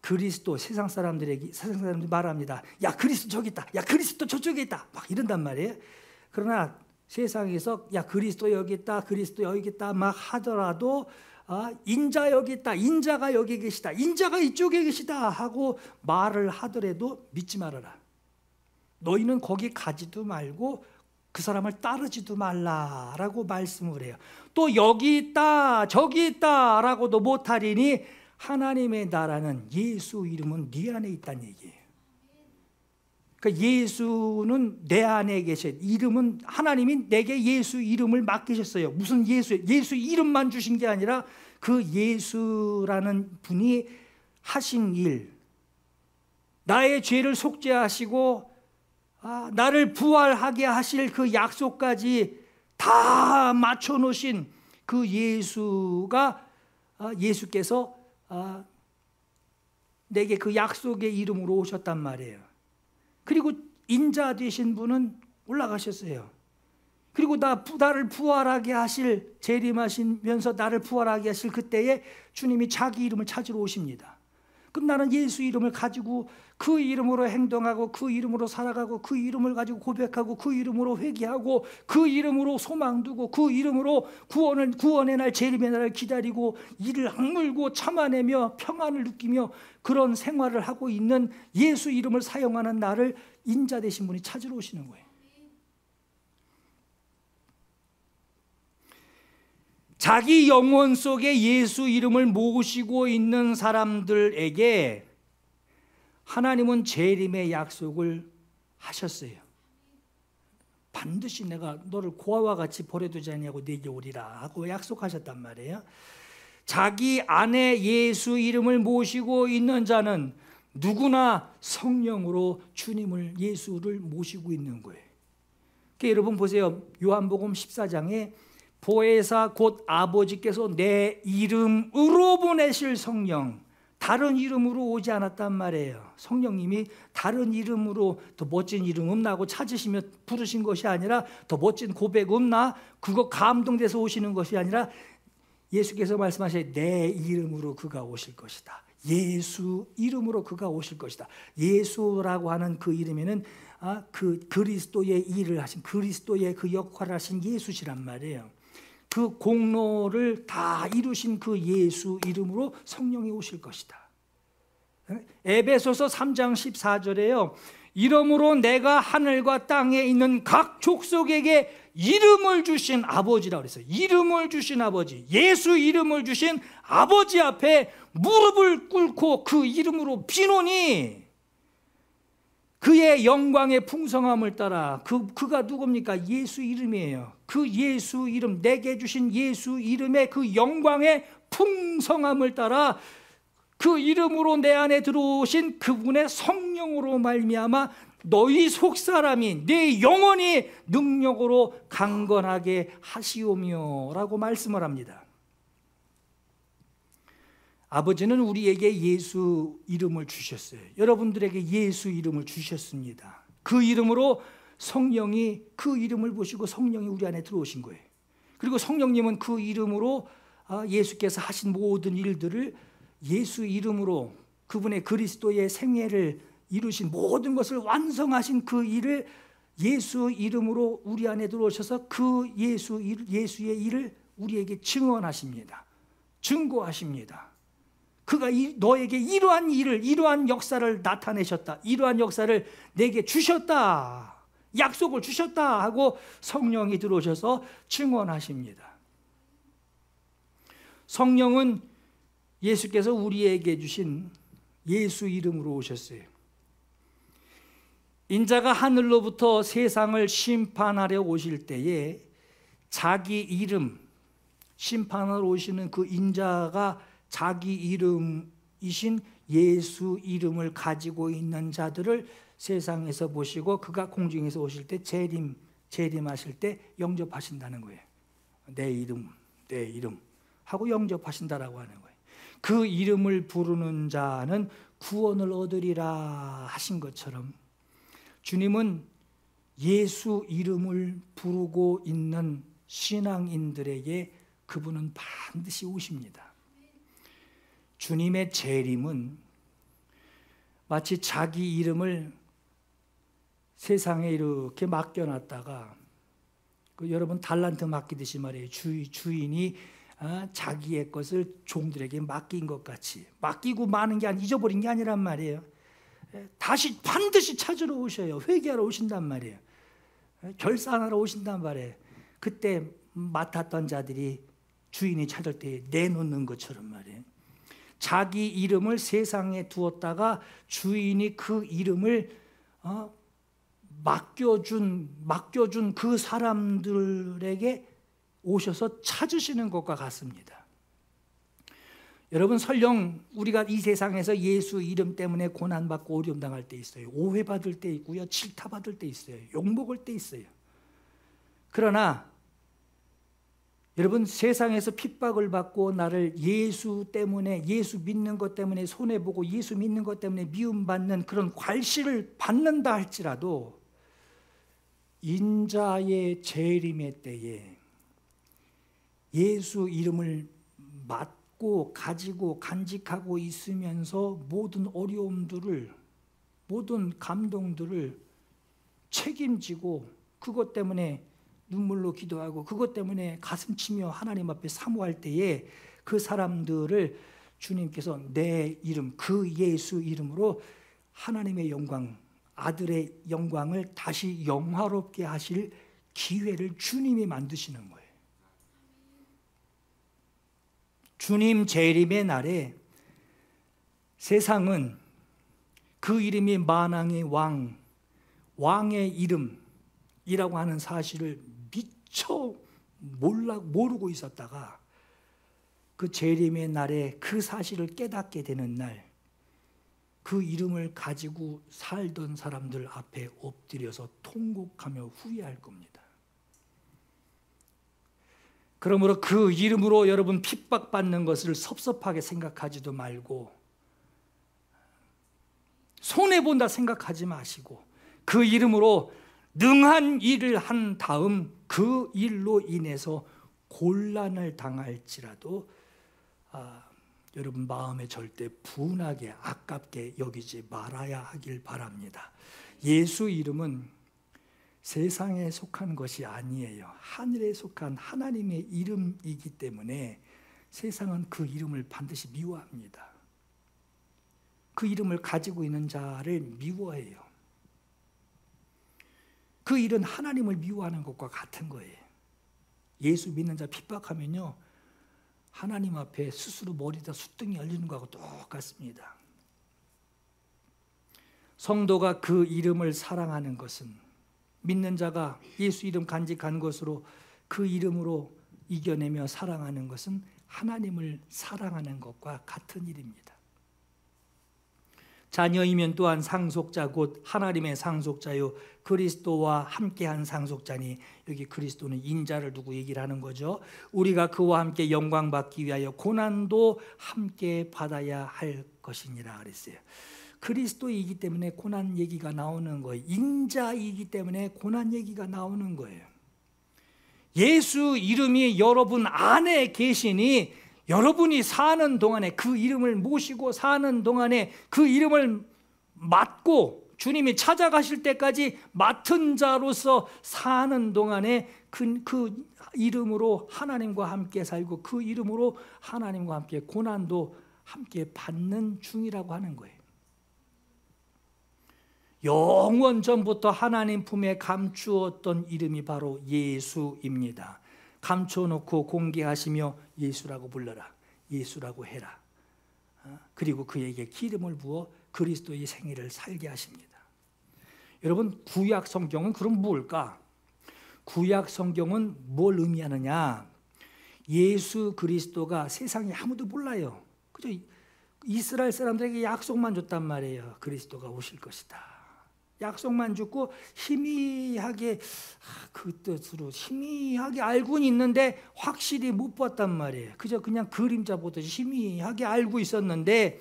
그리스도, 세상 사람들이 말합니다. 야, 그리스도 저기 있다. 야, 그리스도 저쪽에 있다. 막 이런단 말이에요. 그러나 세상에서 야, 그리스도 여기 있다. 그리스도 여기 있다. 막 하더라도 인자 여기 있다. 인자가 여기 계시다. 인자가 이쪽에 계시다 하고 말을 하더라도 믿지 말아라. 너희는 거기 가지도 말고 그 사람을 따르지도 말라라고 말씀을 해요. 또 여기 있다 저기 있다라고도 못하리니 하나님의 나라는 예수 이름은 네 안에 있다는 얘기예요. 그러니까 예수는 내 안에 계셔. 이름은 하나님이 내게 예수 이름을 맡기셨어요. 무슨 예수 이름만 주신 게 아니라 그 예수라는 분이 하신 일, 나의 죄를 속죄하시고 나를 부활하게 하실 그 약속까지 다 맞춰 놓으신 그 예수께서 내게 그 약속의 이름으로 오셨단 말이에요. 그리고 인자 되신 분은 올라가셨어요. 그리고 나를 부활하게 하실, 재림하시면서 나를 부활하게 하실 그때에 주님이 자기 이름을 찾으러 오십니다. 그럼 나는 예수 이름을 가지고 그 이름으로 행동하고 그 이름으로 살아가고 그 이름을 가지고 고백하고 그 이름으로 회개하고 그 이름으로 소망 두고 그 이름으로 구원의 날, 재림의 날을 기다리고 이를 악물고 참아내며 평안을 느끼며 그런 생활을 하고 있는 예수 이름을 사용하는 나를 인자 되신 분이 찾으러 오시는 거예요. 자기 영혼 속에 예수 이름을 모시고 있는 사람들에게 하나님은 재림의 약속을 하셨어요. 반드시 내가 너를 고아와 같이 버려두지 아니하고 내게 오리라 하고 약속하셨단 말이에요. 자기 안에 예수 이름을 모시고 있는 자는 누구나 성령으로 주님을, 예수를 모시고 있는 거예요. 그러니까 여러분 보세요. 요한복음 14장에 보혜사 곧 아버지께서 내 이름으로 보내실 성령, 다른 이름으로 오지 않았단 말이에요. 성령님이 다른 이름으로 더 멋진 이름 없나 하고 찾으시며 부르신 것이 아니라, 더 멋진 고백 없나 그거 감동돼서 오시는 것이 아니라 예수께서 말씀하셔요. 내 이름으로 그가 오실 것이다. 예수 이름으로 그가 오실 것이다. 예수라고 하는 그 이름에는 그 그리스도의 일을 하신, 그리스도의 그 역할을 하신 예수시란 말이에요. 그 공로를 다 이루신 그 예수 이름으로 성령이 오실 것이다. 에베소서 3장 14절에요. 이러므로 내가 하늘과 땅에 있는 각 족속에게 이름을 주신 아버지라고 그랬어요. 이름을 주신 아버지, 예수 이름을 주신 아버지 앞에 무릎을 꿇고 그 이름으로 비노니 그의 영광의 풍성함을 따라 그가 누굽니까? 예수 이름이에요. 그 예수 이름, 내게 주신 예수 이름의 그 영광의 풍성함을 따라 그 이름으로 내 안에 들어오신 그분의 성령으로 말미암아 너희 속사람이 내 영혼이 능력으로 강건하게 하시오며 라고 말씀을 합니다. 아버지는 우리에게 예수 이름을 주셨어요. 여러분들에게 예수 이름을 주셨습니다. 그 이름으로 성령이 그 이름을 보시고 성령이 우리 안에 들어오신 거예요. 그리고 성령님은 그 이름으로 예수께서 하신 모든 일들을 예수 이름으로 그분의 그리스도의 생애를 이루신 모든 것을 완성하신 그 일을 예수 이름으로 우리 안에 들어오셔서 그 예수의 일을 우리에게 증언하십니다. 증거하십니다. 그가 너에게 이러한 일을, 이러한 역사를 나타내셨다. 이러한 역사를 내게 주셨다. 약속을 주셨다 하고 성령이 들어오셔서 증언하십니다. 성령은 예수께서 우리에게 주신 예수 이름으로 오셨어요. 인자가 하늘로부터 세상을 심판하려 오실 때에 자기 이름, 심판하러 오시는 그 인자가 자기 이름이신 예수 이름을 가지고 있는 자들을 세상에서 보시고 그가 공중에서 오실 때 재림하실 때 영접하신다는 거예요. 내 이름 하고 영접하신다라고 하는 거예요. 그 이름을 부르는 자는 구원을 얻으리라 하신 것처럼 주님은 예수 이름을 부르고 있는 신앙인들에게 그분은 반드시 오십니다. 주님의 재림은 마치 자기 이름을 세상에 이렇게 맡겨놨다가 여러분 달란트 맡기듯이 말이에요. 주인이 자기의 것을 종들에게 맡긴 것 같이 맡기고 마는 게 아니라 잊어버린 게 아니란 말이에요. 다시 반드시 찾으러 오셔요. 회개하러 오신단 말이에요. 결산하러 오신단 말이에요. 그때 맡았던 자들이 주인이 찾을 때 내놓는 것처럼 말이에요. 자기 이름을 세상에 두었다가 주인이 그 이름을 맡겨준 그 사람들에게 오셔서 찾으시는 것과 같습니다. 여러분, 설령 우리가 이 세상에서 예수 이름 때문에 고난받고 어려움 당할 때 있어요. 오해받을 때 있고요, 질타받을 때 있어요, 욕먹을 때 있어요. 그러나 여러분, 세상에서 핍박을 받고 나를 예수 때문에, 예수 믿는 것 때문에 손해보고 예수 믿는 것 때문에 미움받는 그런 괄시를 받는다 할지라도 인자의 재림의 때에 예수 이름을 맡고 가지고 간직하고 있으면서 모든 어려움들을, 모든 감동들을 책임지고 그것 때문에 눈물로 기도하고 그것 때문에 가슴치며 하나님 앞에 사모할 때에 그 사람들을 주님께서 내 이름, 그 예수 이름으로 하나님의 영광, 아들의 영광을 다시 영화롭게 하실 기회를 주님이 만드시는 거예요. 주님 재림의 날에 세상은 그 이름이 만왕의 왕, 왕의 이름이라고 하는 사실을 미처 모르고 있었다가 그 재림의 날에 그 사실을 깨닫게 되는 날, 그 이름을 가지고 살던 사람들 앞에 엎드려서 통곡하며 후회할 겁니다. 그러므로 그 이름으로 여러분 핍박받는 것을 섭섭하게 생각하지도 말고 손해본다 생각하지 마시고 그 이름으로 능한 일을 한 다음 그 일로 인해서 곤란을 당할지라도 여러분 마음에 절대 분하게 아깝게 여기지 말아야 하길 바랍니다. 예수 이름은 세상에 속한 것이 아니에요. 하늘에 속한 하나님의 이름이기 때문에 세상은 그 이름을 반드시 미워합니다. 그 이름을 가지고 있는 자를 미워해요. 그 일은 하나님을 미워하는 것과 같은 거예요. 예수 믿는 자 핍박하면요, 하나님 앞에 스스로 머리다 숫등이 열리는 것하고 똑같습니다. 성도가 그 이름을 사랑하는 것은, 믿는 자가 예수 이름 간직한 것으로 그 이름으로 이겨내며 사랑하는 것은 하나님을 사랑하는 것과 같은 일입니다. 자녀이면 또한 상속자 곧 하나님의 상속자요 그리스도와 함께한 상속자니, 여기 그리스도는 인자를 두고 얘기를 하는 거죠. 우리가 그와 함께 영광 받기 위하여 고난도 함께 받아야 할 것이니라 그랬어요. 그리스도이기 때문에 고난 얘기가 나오는 거예요. 인자이기 때문에 고난 얘기가 나오는 거예요. 예수 이름이 여러분 안에 계시니 여러분이 사는 동안에, 그 이름을 모시고 사는 동안에, 그 이름을 맡고 주님이 찾아가실 때까지 맡은 자로서 사는 동안에 그 이름으로 하나님과 함께 살고, 그 이름으로 하나님과 함께 고난도 함께 받는 중이라고 하는 거예요. 영원 전부터 하나님 품에 감추었던 이름이 바로 예수입니다. 감춰놓고 공개하시며 예수라고 불러라, 예수라고 해라. 그리고 그에게 기름을 부어 그리스도의 생애를 살게 하십니다. 여러분, 구약 성경은 그럼 뭘까? 구약 성경은 뭘 의미하느냐? 예수 그리스도가 세상에 아무도 몰라요. 그죠? 이스라엘 사람들에게 약속만 줬단 말이에요. 그리스도가 오실 것이다. 약속만 주고 희미하게, 그 뜻으로 희미하게 알고는 있는데 확실히 못 봤단 말이에요. 그냥 그림자 보듯이 희미하게 알고 있었는데,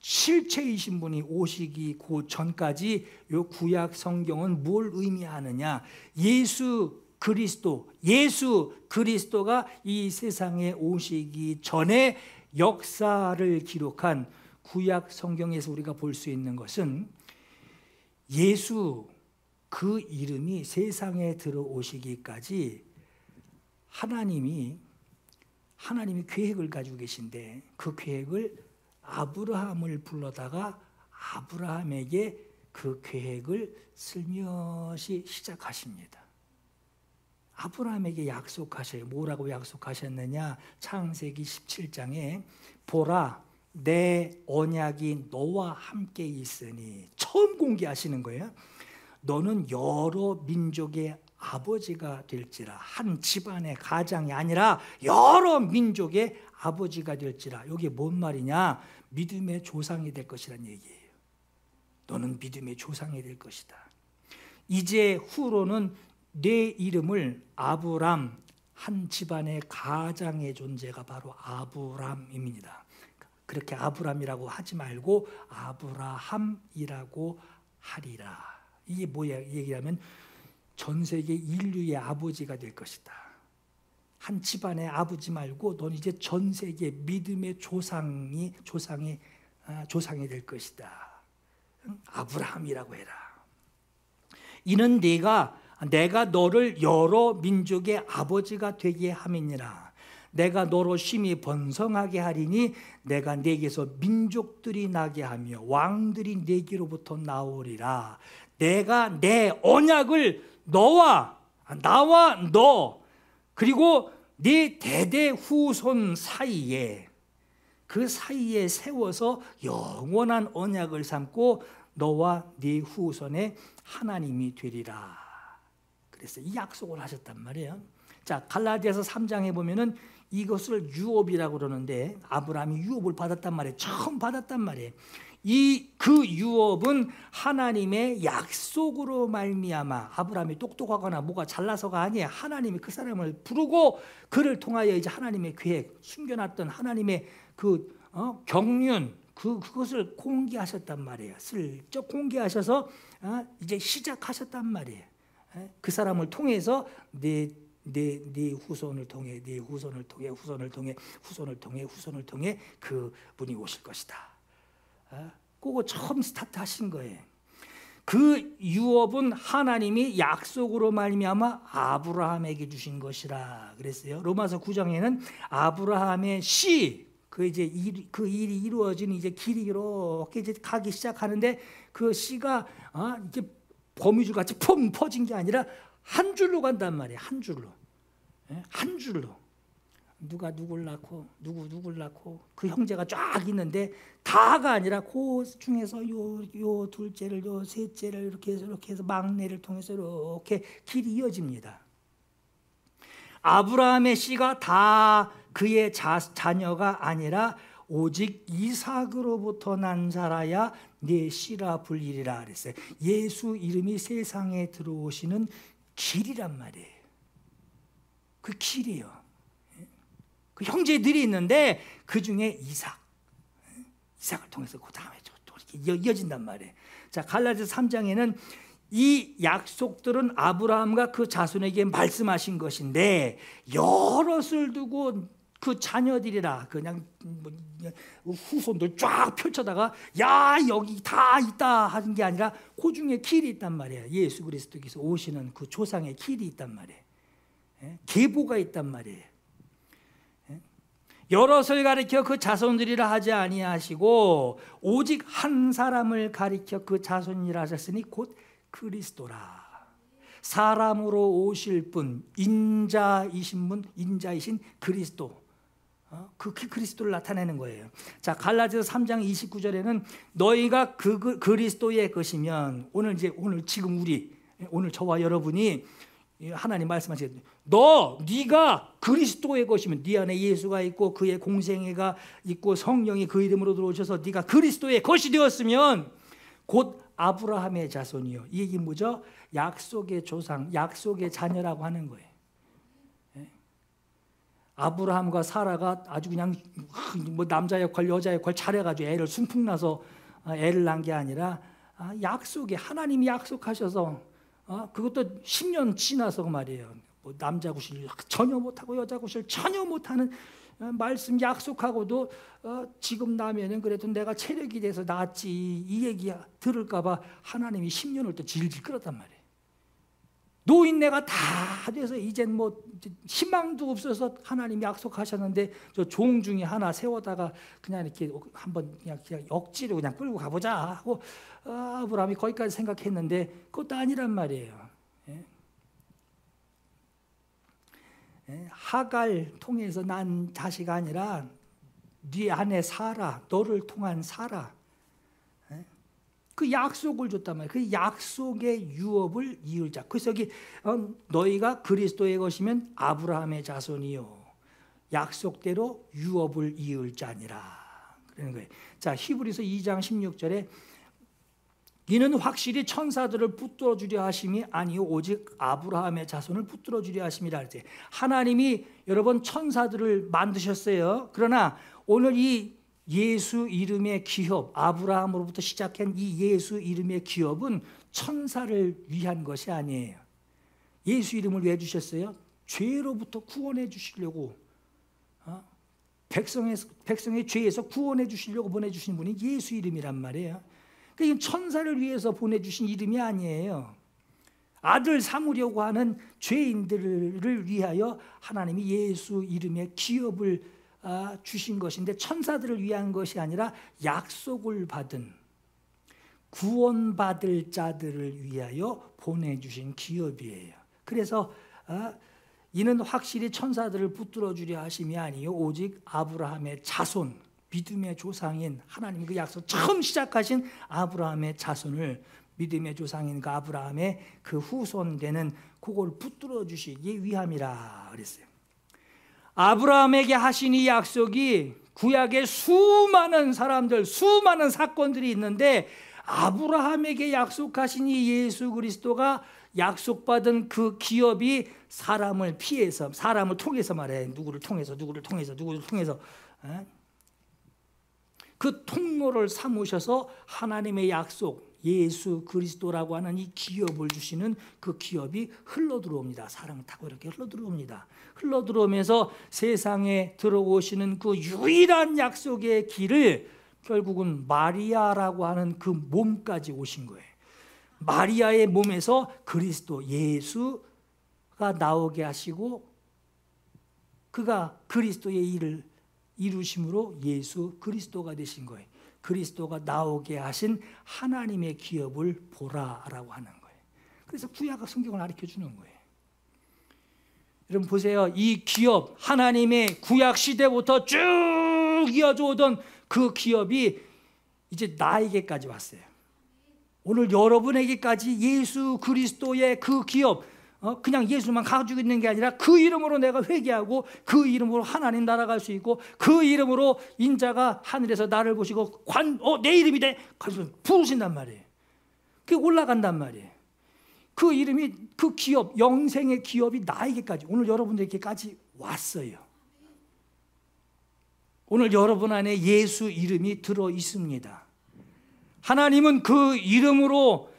실체이신 분이 오시기 그 전까지 이 구약 성경은 뭘 의미하느냐? 예수 그리스도가 이 세상에 오시기 전에 역사를 기록한 구약 성경에서 우리가 볼 수 있는 것은, 예수 그 이름이 세상에 들어오시기까지 하나님이 계획을 가지고 계신데, 그 계획을 아브라함을 불러다가 아브라함에게 그 계획을 슬며시 시작하십니다. 아브라함에게 약속하셔요. 뭐라고 약속하셨느냐? 창세기 17장에 보라, 내 언약이 너와 함께 있으니, 처음 공개하시는 거예요. 너는 여러 민족의 아버지가 될지라. 한 집안의 가장이 아니라 여러 민족의 아버지가 될지라. 이게 뭔 말이냐? 믿음의 조상이 될 것이란 얘기예요. 너는 믿음의 조상이 될 것이다. 이제 후로는 내 이름을 아브람, 한 집안의 가장의 존재가 바로 아브람입니다. 그렇게 아브람이라고 하지 말고 아브라함이라고 하리라. 이게 뭐야? 얘기하면 전 세계 인류의 아버지가 될 것이다. 한 집안의 아버지 말고 넌 이제 전 세계 믿음의 조상이 될 것이다. 아브라함이라고 해라. 이는 내가 너를 여러 민족의 아버지가 되게 함이니라. 내가 너로 심히 번성하게 하리니 내가 내게서 민족들이 나게 하며 왕들이 내게로부터 나오리라. 내가 내 언약을 나와 너 그리고 네 대대 후손 사이에, 그 사이에 세워서 영원한 언약을 삼고 너와 네 후손의 하나님이 되리라. 그래서 이 약속을 하셨단 말이에요. 자, 갈라디아서 3장에 보면은 이것을 유업이라고 그러는데, 아브라함이 유업을 받았단 말이에요. 처음 받았단 말이에요. 그 유업은 하나님의 약속으로 말미암아, 아브라함이 똑똑하거나 뭐가 잘나서가 아니에요. 하나님이 그 사람을 부르고 그를 통하여 이제 하나님의 계획, 숨겨놨던 하나님의 그 경륜, 그것을 공개하셨단 말이에요. 슬쩍 공개하셔서 이제 시작하셨단 말이에요. 그 사람을 통해서 네 후손을 통해, 네 후손을 통해, 후손을 통해, 후손을 통해, 후손을 통해 그분이 오실 것이다. 그거 처음 스타트 하신 거예요. 그 유업은 하나님이 약속으로 말미암아 아브라함에게 주신 것이라 그랬어요. 로마서 9장에는 아브라함의 씨, 그 일이 이루어진 이제 길이 이렇게 이제 가기 시작하는데, 그 씨가 이제 거미줄 같이 펑 퍼진 게 아니라 한 줄로 간단 말이에요. 한 줄로. 한 줄로. 누가 누굴 낳고 누굴 낳고 그 형제가 쫙 있는데 다가 아니라 그 중에서 요 둘째를 요 셋째를 이렇게 해서 막내를 통해서 이렇게 길이 이어집니다. 아브라함의 씨가 다 그의 자녀가 아니라 오직 이삭으로부터 난 자라야 네 씨라 불리리라 그랬어요. 예수 이름이 세상에 들어오시는 길이란 말이에요. 그 길이요. 그 형제들이 있는데 그 중에 이삭을 통해서 그 다음에 또 이렇게 이어진단 말이에요. 자, 갈라디아서 3장에는 이 약속들은 아브라함과 그 자손에게 말씀하신 것인데 여럿을 두고 그 자녀들이라 그냥 후손들 쫙 펼쳐다가 야 여기 다 있다 하는 게 아니라 그 중에 길이 있단 말이에요. 예수 그리스도께서 오시는 그 조상의 길이 있단 말이에요. 계보가 있단 말이에요. 여럿을 가리켜 그 자손들이라 하지 아니하시고 오직 한 사람을 가리켜 그 자손이라 하셨으니 곧 그리스도라. 사람으로 오실 분, 인자이신 그리스도. 그 그리스도를 나타내는 거예요. 자, 갈라디아서 3장 29절에는 너희가 그 그리스도의 것이면 오늘 지금 오늘 저와 여러분이 하나님 말씀하시거든요. 네가 그리스도의 것이면 네 안에 예수가 있고 그의 공생애가 있고 성령이 그 이름으로 들어오셔서 네가 그리스도의 것이 되었으면 곧 아브라함의 자손이요. 이 얘기 뭐죠? 약속의 조상, 약속의 자녀라고 하는 거예요. 아브라함과 사라가 아주 그냥 뭐 남자 역할, 여자 역할 잘해가지고 애를 순풍나서 애를 낳은 게 아니라 약속에 하나님이 약속하셔서 그것도 10년 지나서 말이에요. 뭐 남자 구실 전혀 못하고 여자 구실 전혀 못하는 말씀 약속하고도 지금 나면은 그래도 내가 체력이 돼서 낫지 이 얘기 들을까봐 하나님이 10년을 또 질질 끌었단 말이에요. 노인네가 다 돼서 이젠 뭐 희망도 없어서 하나님이 약속하셨는데 저 종 중에 하나 세워다가 그냥 이렇게 한번 그냥 억지로 그냥 끌고 가보자 하고 아브라함이 거기까지 생각했는데 그것도 아니란 말이에요. 하갈 통해서 난 자식 아니라 네 아내 사라, 너를 통한 사라. 그 약속을 줬단 말이에요. 그 약속의 유업을 이을 자. 그래서 여기 너희가 그리스도의 것이면 아브라함의 자손이요 약속대로 유업을 이을 자니라 그러는 거예요. 자, 히브리서 2장 16절에 이는 확실히 천사들을 붙들어 주려 하심이 아니요 오직 아브라함의 자손을 붙들어 주려 하심이라 할때 하나님이 여러분 천사들을 만드셨어요. 그러나 오늘 이 예수 이름의 기업, 아브라함으로부터 시작한 이 예수 이름의 기업은 천사를 위한 것이 아니에요. 예수 이름을 왜 주셨어요? 죄로부터 구원해 주시려고 백성의 죄에서 구원해 주시려고 보내주신 분이 예수 이름이란 말이에요. 그러니까 이건 천사를 위해서 보내주신 이름이 아니에요. 아들 삼으려고 하는 죄인들을 위하여 하나님이 예수 이름의 기업을 주신 것인데 천사들을 위한 것이 아니라 약속을 받은 구원받을 자들을 위하여 보내주신 기업이에요. 그래서 이는 확실히 천사들을 붙들어 주려 하심이 아니요 오직 아브라함의 자손, 믿음의 조상인 하나님 그 약속 처음 시작하신 아브라함의 자손을 믿음의 조상인 그 아브라함의 그 후손 되는 그걸 붙들어 주시기 위함이라 그랬어요. 아브라함에게 하신 이 약속이 구약의 수많은 사람들, 수많은 사건들이 있는데 아브라함에게 약속하신 이 예수 그리스도가 약속받은 그 기업이 사람을 피해서, 사람을 통해서 말해. 누구를 통해서 그 통로를 삼으셔서 하나님의 약속, 예수 그리스도라고 하는 이 기업을 주시는 그 기업이 흘러들어옵니다. 사랑을 타고 이렇게 흘러들어옵니다. 흘러들어오면서 세상에 들어오시는 그 유일한 약속의 길을 결국은 마리아라고 하는 그 몸까지 오신 거예요. 마리아의 몸에서 그리스도 예수가 나오게 하시고 그가 그리스도의 일을 이루심으로 예수 그리스도가 되신 거예요. 그리스도가 나오게 하신 하나님의 기업을 보라라고 하는 거예요. 그래서 구약 성경을 가르쳐 주는 거예요. 여러분 보세요. 이 기업, 하나님의 구약 시대부터 쭉 이어져 오던 그 기업이 이제 나에게까지 왔어요. 오늘 여러분에게까지 예수 그리스도의 그 기업, 그냥 예수만 가지고 있는 게 아니라 그 이름으로 내가 회개하고 그 이름으로 하나님 날아갈 수 있고 그 이름으로 인자가 하늘에서 나를 보시고 내 이름이래 그래서 부르신단 말이에요. 그게 올라간단 말이에요. 그 이름이 그 기업, 영생의 기업이 나에게까지, 오늘 여러분들에게까지 왔어요. 오늘 여러분 안에 예수 이름이 들어 있습니다. 하나님은 그 이름으로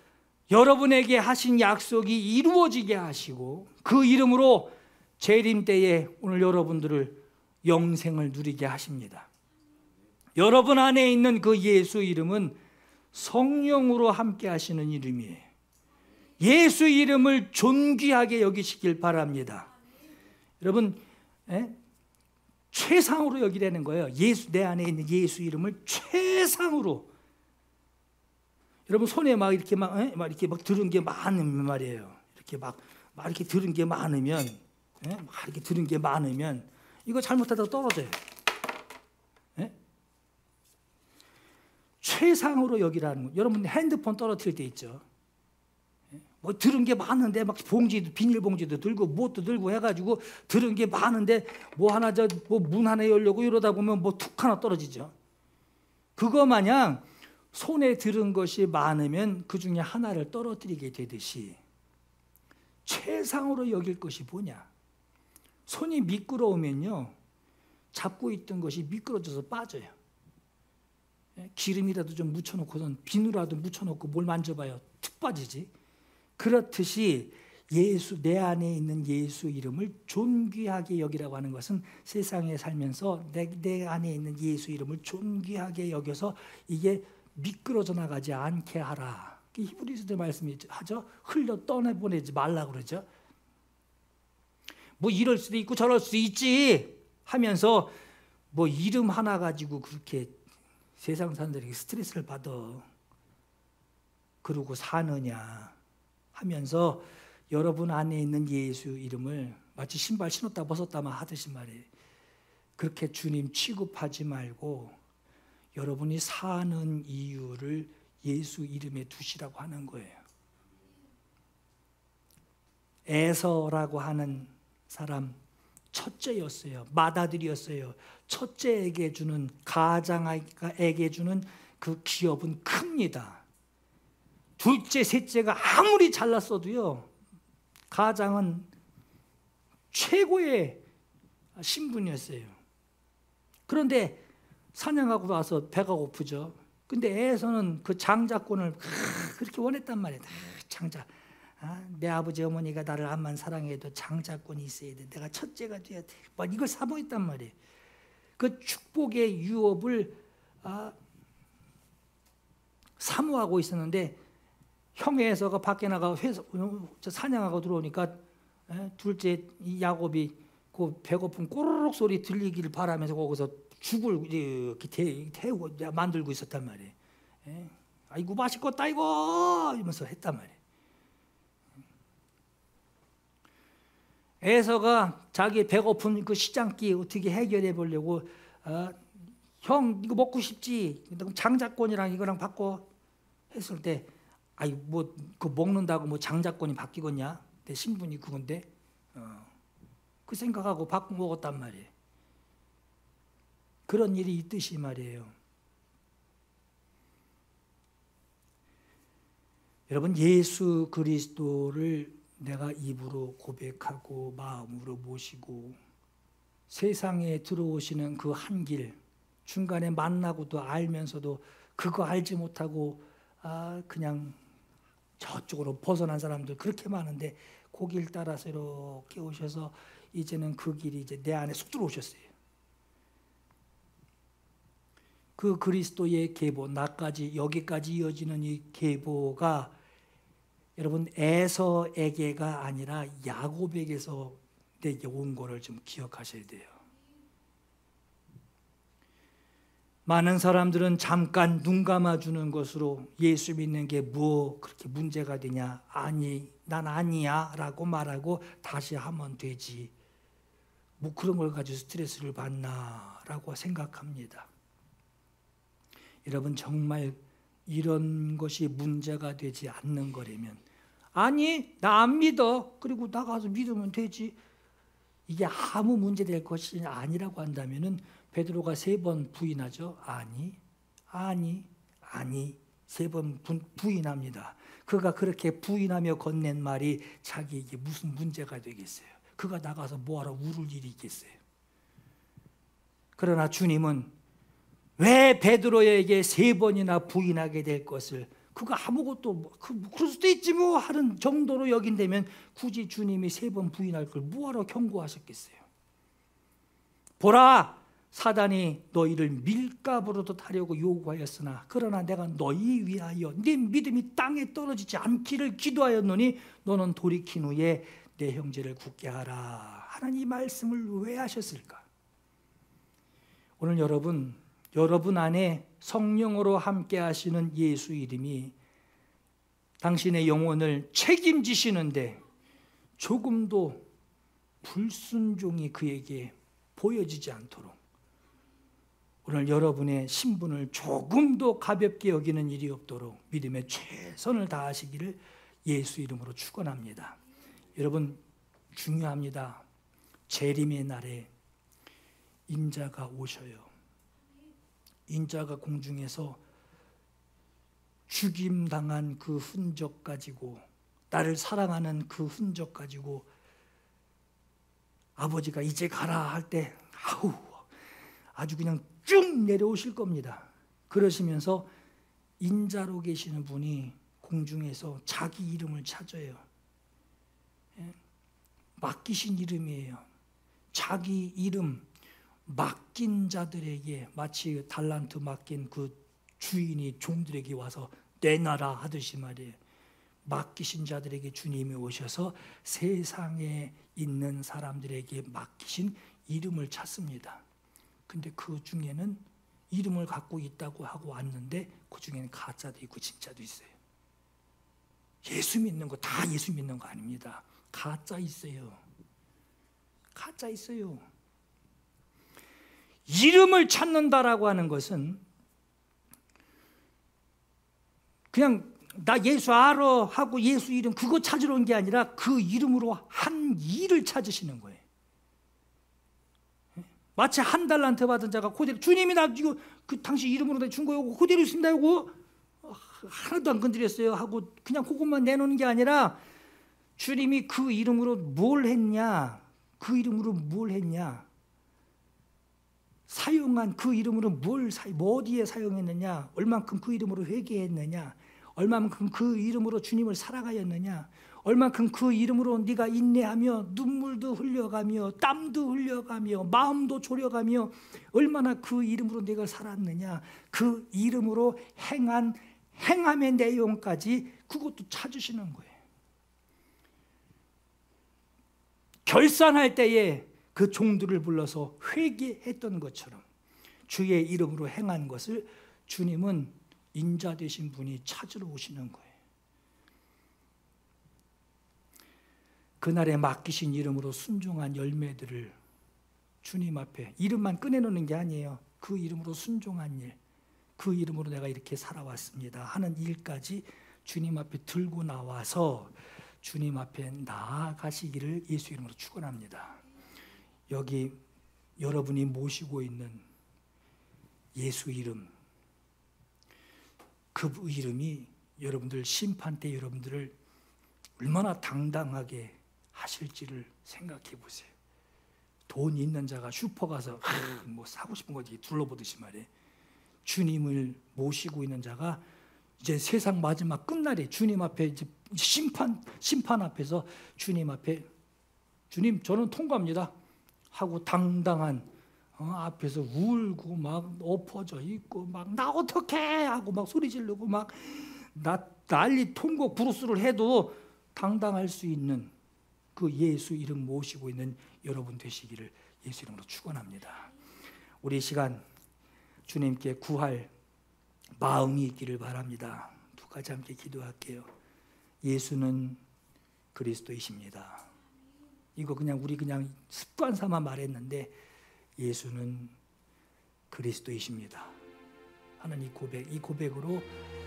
여러분에게 하신 약속이 이루어지게 하시고 그 이름으로 재림 때에 오늘 여러분들을 영생을 누리게 하십니다. 여러분 안에 있는 그 예수 이름은 성령으로 함께 하시는 이름이에요. 예수 이름을 존귀하게 여기시길 바랍니다. 여러분, 최상으로 여기라는 거예요. 내 안에 있는 예수 이름을 최상으로. 여러분 손에 막 이렇게 이렇게 들은 게 많으면 말이에요. 이렇게 막 이렇게 들은 게 많으면, 막 이렇게 들은 게 많으면 이거 잘못하다가 떨어져요. 최상으로 여기라는 거. 여러분 핸드폰 떨어뜨릴 때 있죠. 뭐 들은 게 많은데 막 비닐봉지도 들고 뭣도 들고 해가지고 들은 게 많은데 뭐 하나 문 하나 열려고 이러다 보면 뭐 툭 하나 떨어지죠. 그거 마냥 손에 들은 것이 많으면 그 중에 하나를 떨어뜨리게 되듯이 최상으로 여길 것이 뭐냐? 손이 미끄러우면요 잡고 있던 것이 미끄러져서 빠져요. 기름이라도 좀 묻혀놓고선 비누라도 묻혀놓고 뭘 만져봐요 툭 빠지지. 그렇듯이 내 안에 있는 예수 이름을 존귀하게 여기라고 하는 것은 세상에 살면서 내 안에 있는 예수 이름을 존귀하게 여겨서 이게 미끄러져 나가지 않게 하라. 히브리서의 말씀이 하죠. 흘려 떠내보내지 말라고 그러죠. 뭐 이럴 수도 있고 저럴 수도 있지 하면서 뭐 이름 하나 가지고 그렇게 세상 사람들에게 스트레스를 받아 그러고 사느냐 하면서 여러분 안에 있는 예수 이름을 마치 신발 신었다 벗었다만 하듯이 말이에요. 그렇게 주님 취급하지 말고 여러분이 사는 이유를 예수 이름에 두시라고 하는 거예요. 에서라고 하는 사람 첫째였어요. 맏아들이었어요. 첫째에게 주는, 가장에게 주는 그 기업은 큽니다. 둘째, 셋째가 아무리 잘났어도요, 가장은 최고의 신분이었어요. 그런데 사냥하고 와서 배가 고프죠. 근데 에서는 그 장자권을 그렇게 원했단 말이에요. 장자. 내 아버지 어머니가 나를 암만 사랑해도 장자권이 있어야 돼. 내가 첫째가 돼야 돼. 막 이걸 사모했단 말이에요. 그 축복의 유업을 사모하고 있었는데 형 에서가 밖에 나가 사냥하고 들어오니까 둘째 이 야곱이 그 배고픈 꼬르륵 소리 들리기를 바라면서 거기서 죽을 이렇게 태우고 만들고 있었단 말이에요. 아이고 맛있겠다 이거 이러면서 했단 말이에요. 에서가 자기 배고픈 그 시장기 어떻게 해결해 보려고 형 이거 먹고 싶지? 장자권이랑 이거랑 바꿔 했을 때 아이 뭐 그 먹는다고 뭐 장자권이 바뀌겠냐? 내 신분이 그건데 그 생각하고 바꿔 먹었단 말이에요. 그런 일이 있듯이 말이에요. 여러분 예수 그리스도를 내가 입으로 고백하고 마음으로 모시고 세상에 들어오시는 그 한 길 중간에 만나고도 알면서도 그거 알지 못하고 그냥 저쪽으로 벗어난 사람들 그렇게 많은데 그 길 따라서 이렇게 오셔서 이제는 그 길이 이제 내 안에 쑥 들어오셨어요. 그 그리스도의 계보, 나까지 여기까지 이어지는 이 계보가 여러분 에서에게가 아니라 야곱에게서 내게 온 거를 좀 기억하셔야 돼요. 많은 사람들은 잠깐 눈 감아주는 것으로 예수 믿는 게 뭐 그렇게 문제가 되냐? 아니, 난 아니야 라고 말하고 다시 하면 되지. 뭐 그런 걸 가지고 스트레스를 받나 라고 생각합니다. 여러분, 정말 이런 것이 문제가 되지 않는 거라면, 아니 나 안 믿어, 그리고 나가서 믿으면 되지, 이게 아무 문제 될 것이 아니라고 한다면은 베드로가 3번 부인하죠. 아니 3번 부인합니다. 그가 그렇게 부인하며 건넨 말이 자기에게 무슨 문제가 되겠어요? 그가 나가서 뭐하러 울을 일이 있겠어요? 그러나 주님은 왜 베드로에게 3번이나 부인하게 될 것을, 그가 아무것도 그럴 수도 있지 뭐 하는 정도로 여긴다면 굳이 주님이 3번 부인할 걸 뭐하러 경고하셨겠어요? 보라, 사단이 너희를 밀가부로도 하려고 요구하였으나 그러나 내가 너희 위하여 네 믿음이 땅에 떨어지지 않기를 기도하였노니 너는 돌이킨 후에 내 형제를 굳게 하라 하는 이 말씀을 왜 하셨을까? 오늘 여러분 안에 성령으로 함께 하시는 예수 이름이 당신의 영혼을 책임지시는데 조금도 불순종이 그에게 보여지지 않도록 오늘 여러분의 신분을 조금도 가볍게 여기는 일이 없도록 믿음에 최선을 다하시기를 예수 이름으로 축원합니다. 여러분, 중요합니다. 재림의 날에 인자가 오셔요. 인자가 공중에서 죽임당한 그 흔적 가지고, 나를 사랑하는 그 흔적 가지고 아버지가 이제 가라 할 때 아주 그냥 쭉 내려오실 겁니다. 그러시면서 인자로 계시는 분이 공중에서 자기 이름을 찾아요. 맡기신 이름이에요. 자기 이름 맡긴 자들에게, 마치 달란트 맡긴 그 주인이 종들에게 와서 내놔라 하듯이 말이에요. 맡기신 자들에게 주님이 오셔서 세상에 있는 사람들에게 맡기신 이름을 찾습니다. 근데 그 중에는 이름을 갖고 있다고 하고 왔는데 그 중에는 가짜도 있고 진짜도 있어요. 예수 믿는 거 다 예수 믿는 거 아닙니다. 가짜 있어요. 가짜 있어요. 이름을 찾는다라고 하는 것은 그냥 나 예수 알아 하고 예수 이름 그거 찾으러 온 게 아니라 그 이름으로 한 일을 찾으시는 거예요. 마치 한 달란트 받은 자가 그대로, 주님이 나 이거 그 당신 이름으로 준 거요, 그대로 있습니다, 이거 하나도 안 건드렸어요 하고 그냥 그것만 내놓는 게 아니라 주님이 그 이름으로 뭘 했냐, 그 이름으로 뭘 했냐, 사용한 그 이름으로 뭘 어디에 사용했느냐, 얼만큼 그 이름으로 회개했느냐, 얼만큼 그 이름으로 주님을 살아가였느냐, 얼만큼 그 이름으로 네가 인내하며 눈물도 흘려가며 땀도 흘려가며 마음도 졸여가며 얼마나 그 이름으로 네가 살았느냐, 그 이름으로 행한 행함의 내용까지 그것도 찾으시는 거예요. 결산할 때에 그 종들을 불러서 회개했던 것처럼 주의 이름으로 행한 것을 주님은 인자 되신 분이 찾으러 오시는 거예요. 그날에 맡기신 이름으로 순종한 열매들을 주님 앞에, 이름만 꺼내놓는 게 아니에요. 그 이름으로 순종한 일, 그 이름으로 내가 이렇게 살아왔습니다 하는 일까지 주님 앞에 들고 나와서 주님 앞에 나아가시기를 예수 이름으로 축원합니다. 여기 여러분이 모시고 있는 예수 이름, 그 이름이 여러분들 심판 때 여러분들을 얼마나 당당하게 하실지를 생각해 보세요. 돈 있는 자가 슈퍼 가서 뭐 사고 싶은 거지 둘러보듯이 말이에요. 주님을 모시고 있는 자가 이제 세상 마지막 끝날에 주님 앞에 이제 심판 앞에서 주님 앞에, 주님 저는 통과합니다 하고 당당한 앞에서 울고 막 엎어져 있고 막 나 어떡해 하고 막 소리 지르고 막 난리 통곡 브루스를 해도 당당할 수 있는 그 예수 이름 모시고 있는 여러분 되시기를 예수 이름으로 축원합니다. 우리 시간 주님께 구할 마음이 있기를 바랍니다. 두 가지 함께 기도할게요. 예수는 그리스도이십니다. 이거 우리 그냥 습관 삼아 말했는데 예수는 그리스도이십니다 하는 이 고백으로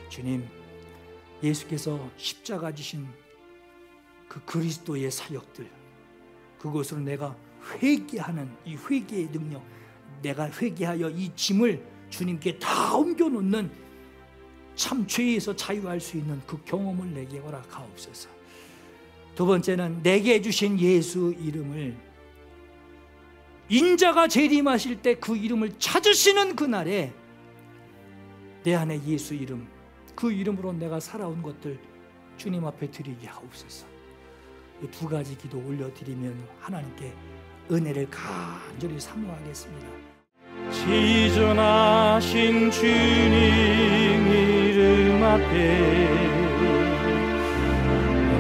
주님, 예수께서 십자가 지신 그 그리스도의 사역들, 그것으로 내가 회개하는 이 회개의 능력, 내가 회개하여 이 짐을 주님께 다 옮겨놓는 참 죄에서 자유할 수 있는 그 경험을 내게 허락하옵소서. 두 번째는 내게 주신 예수 이름을 인자가 재림하실 때 그 이름을 찾으시는 그날에 내 안에 예수 이름, 그 이름으로 내가 살아온 것들 주님 앞에 드리게 하옵소서. 이 두 가지 기도 올려드리면 하나님께 은혜를 간절히 사모하겠습니다. 지존하신 주님 이름 앞에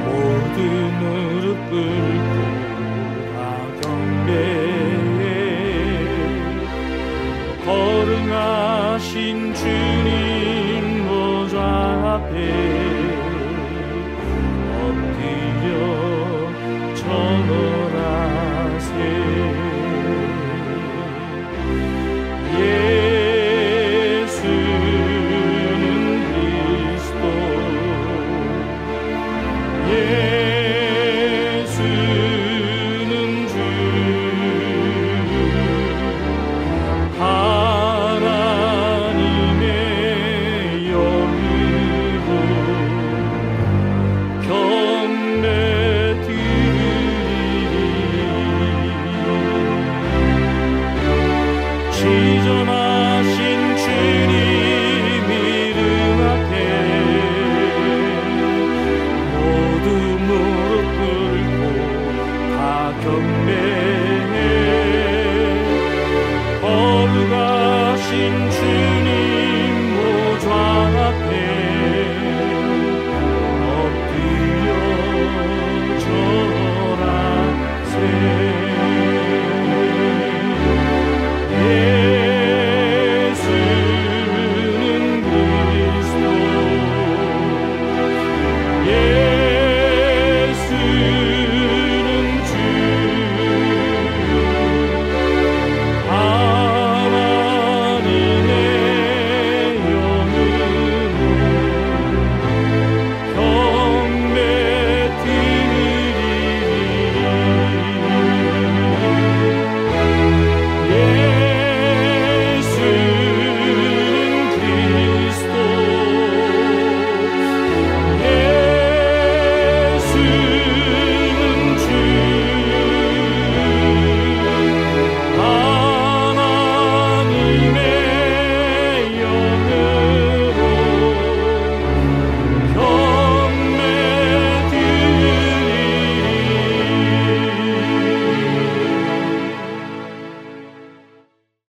모든 무릎 꿇고 다 경배해. 거룩하신 주님 보좌 앞에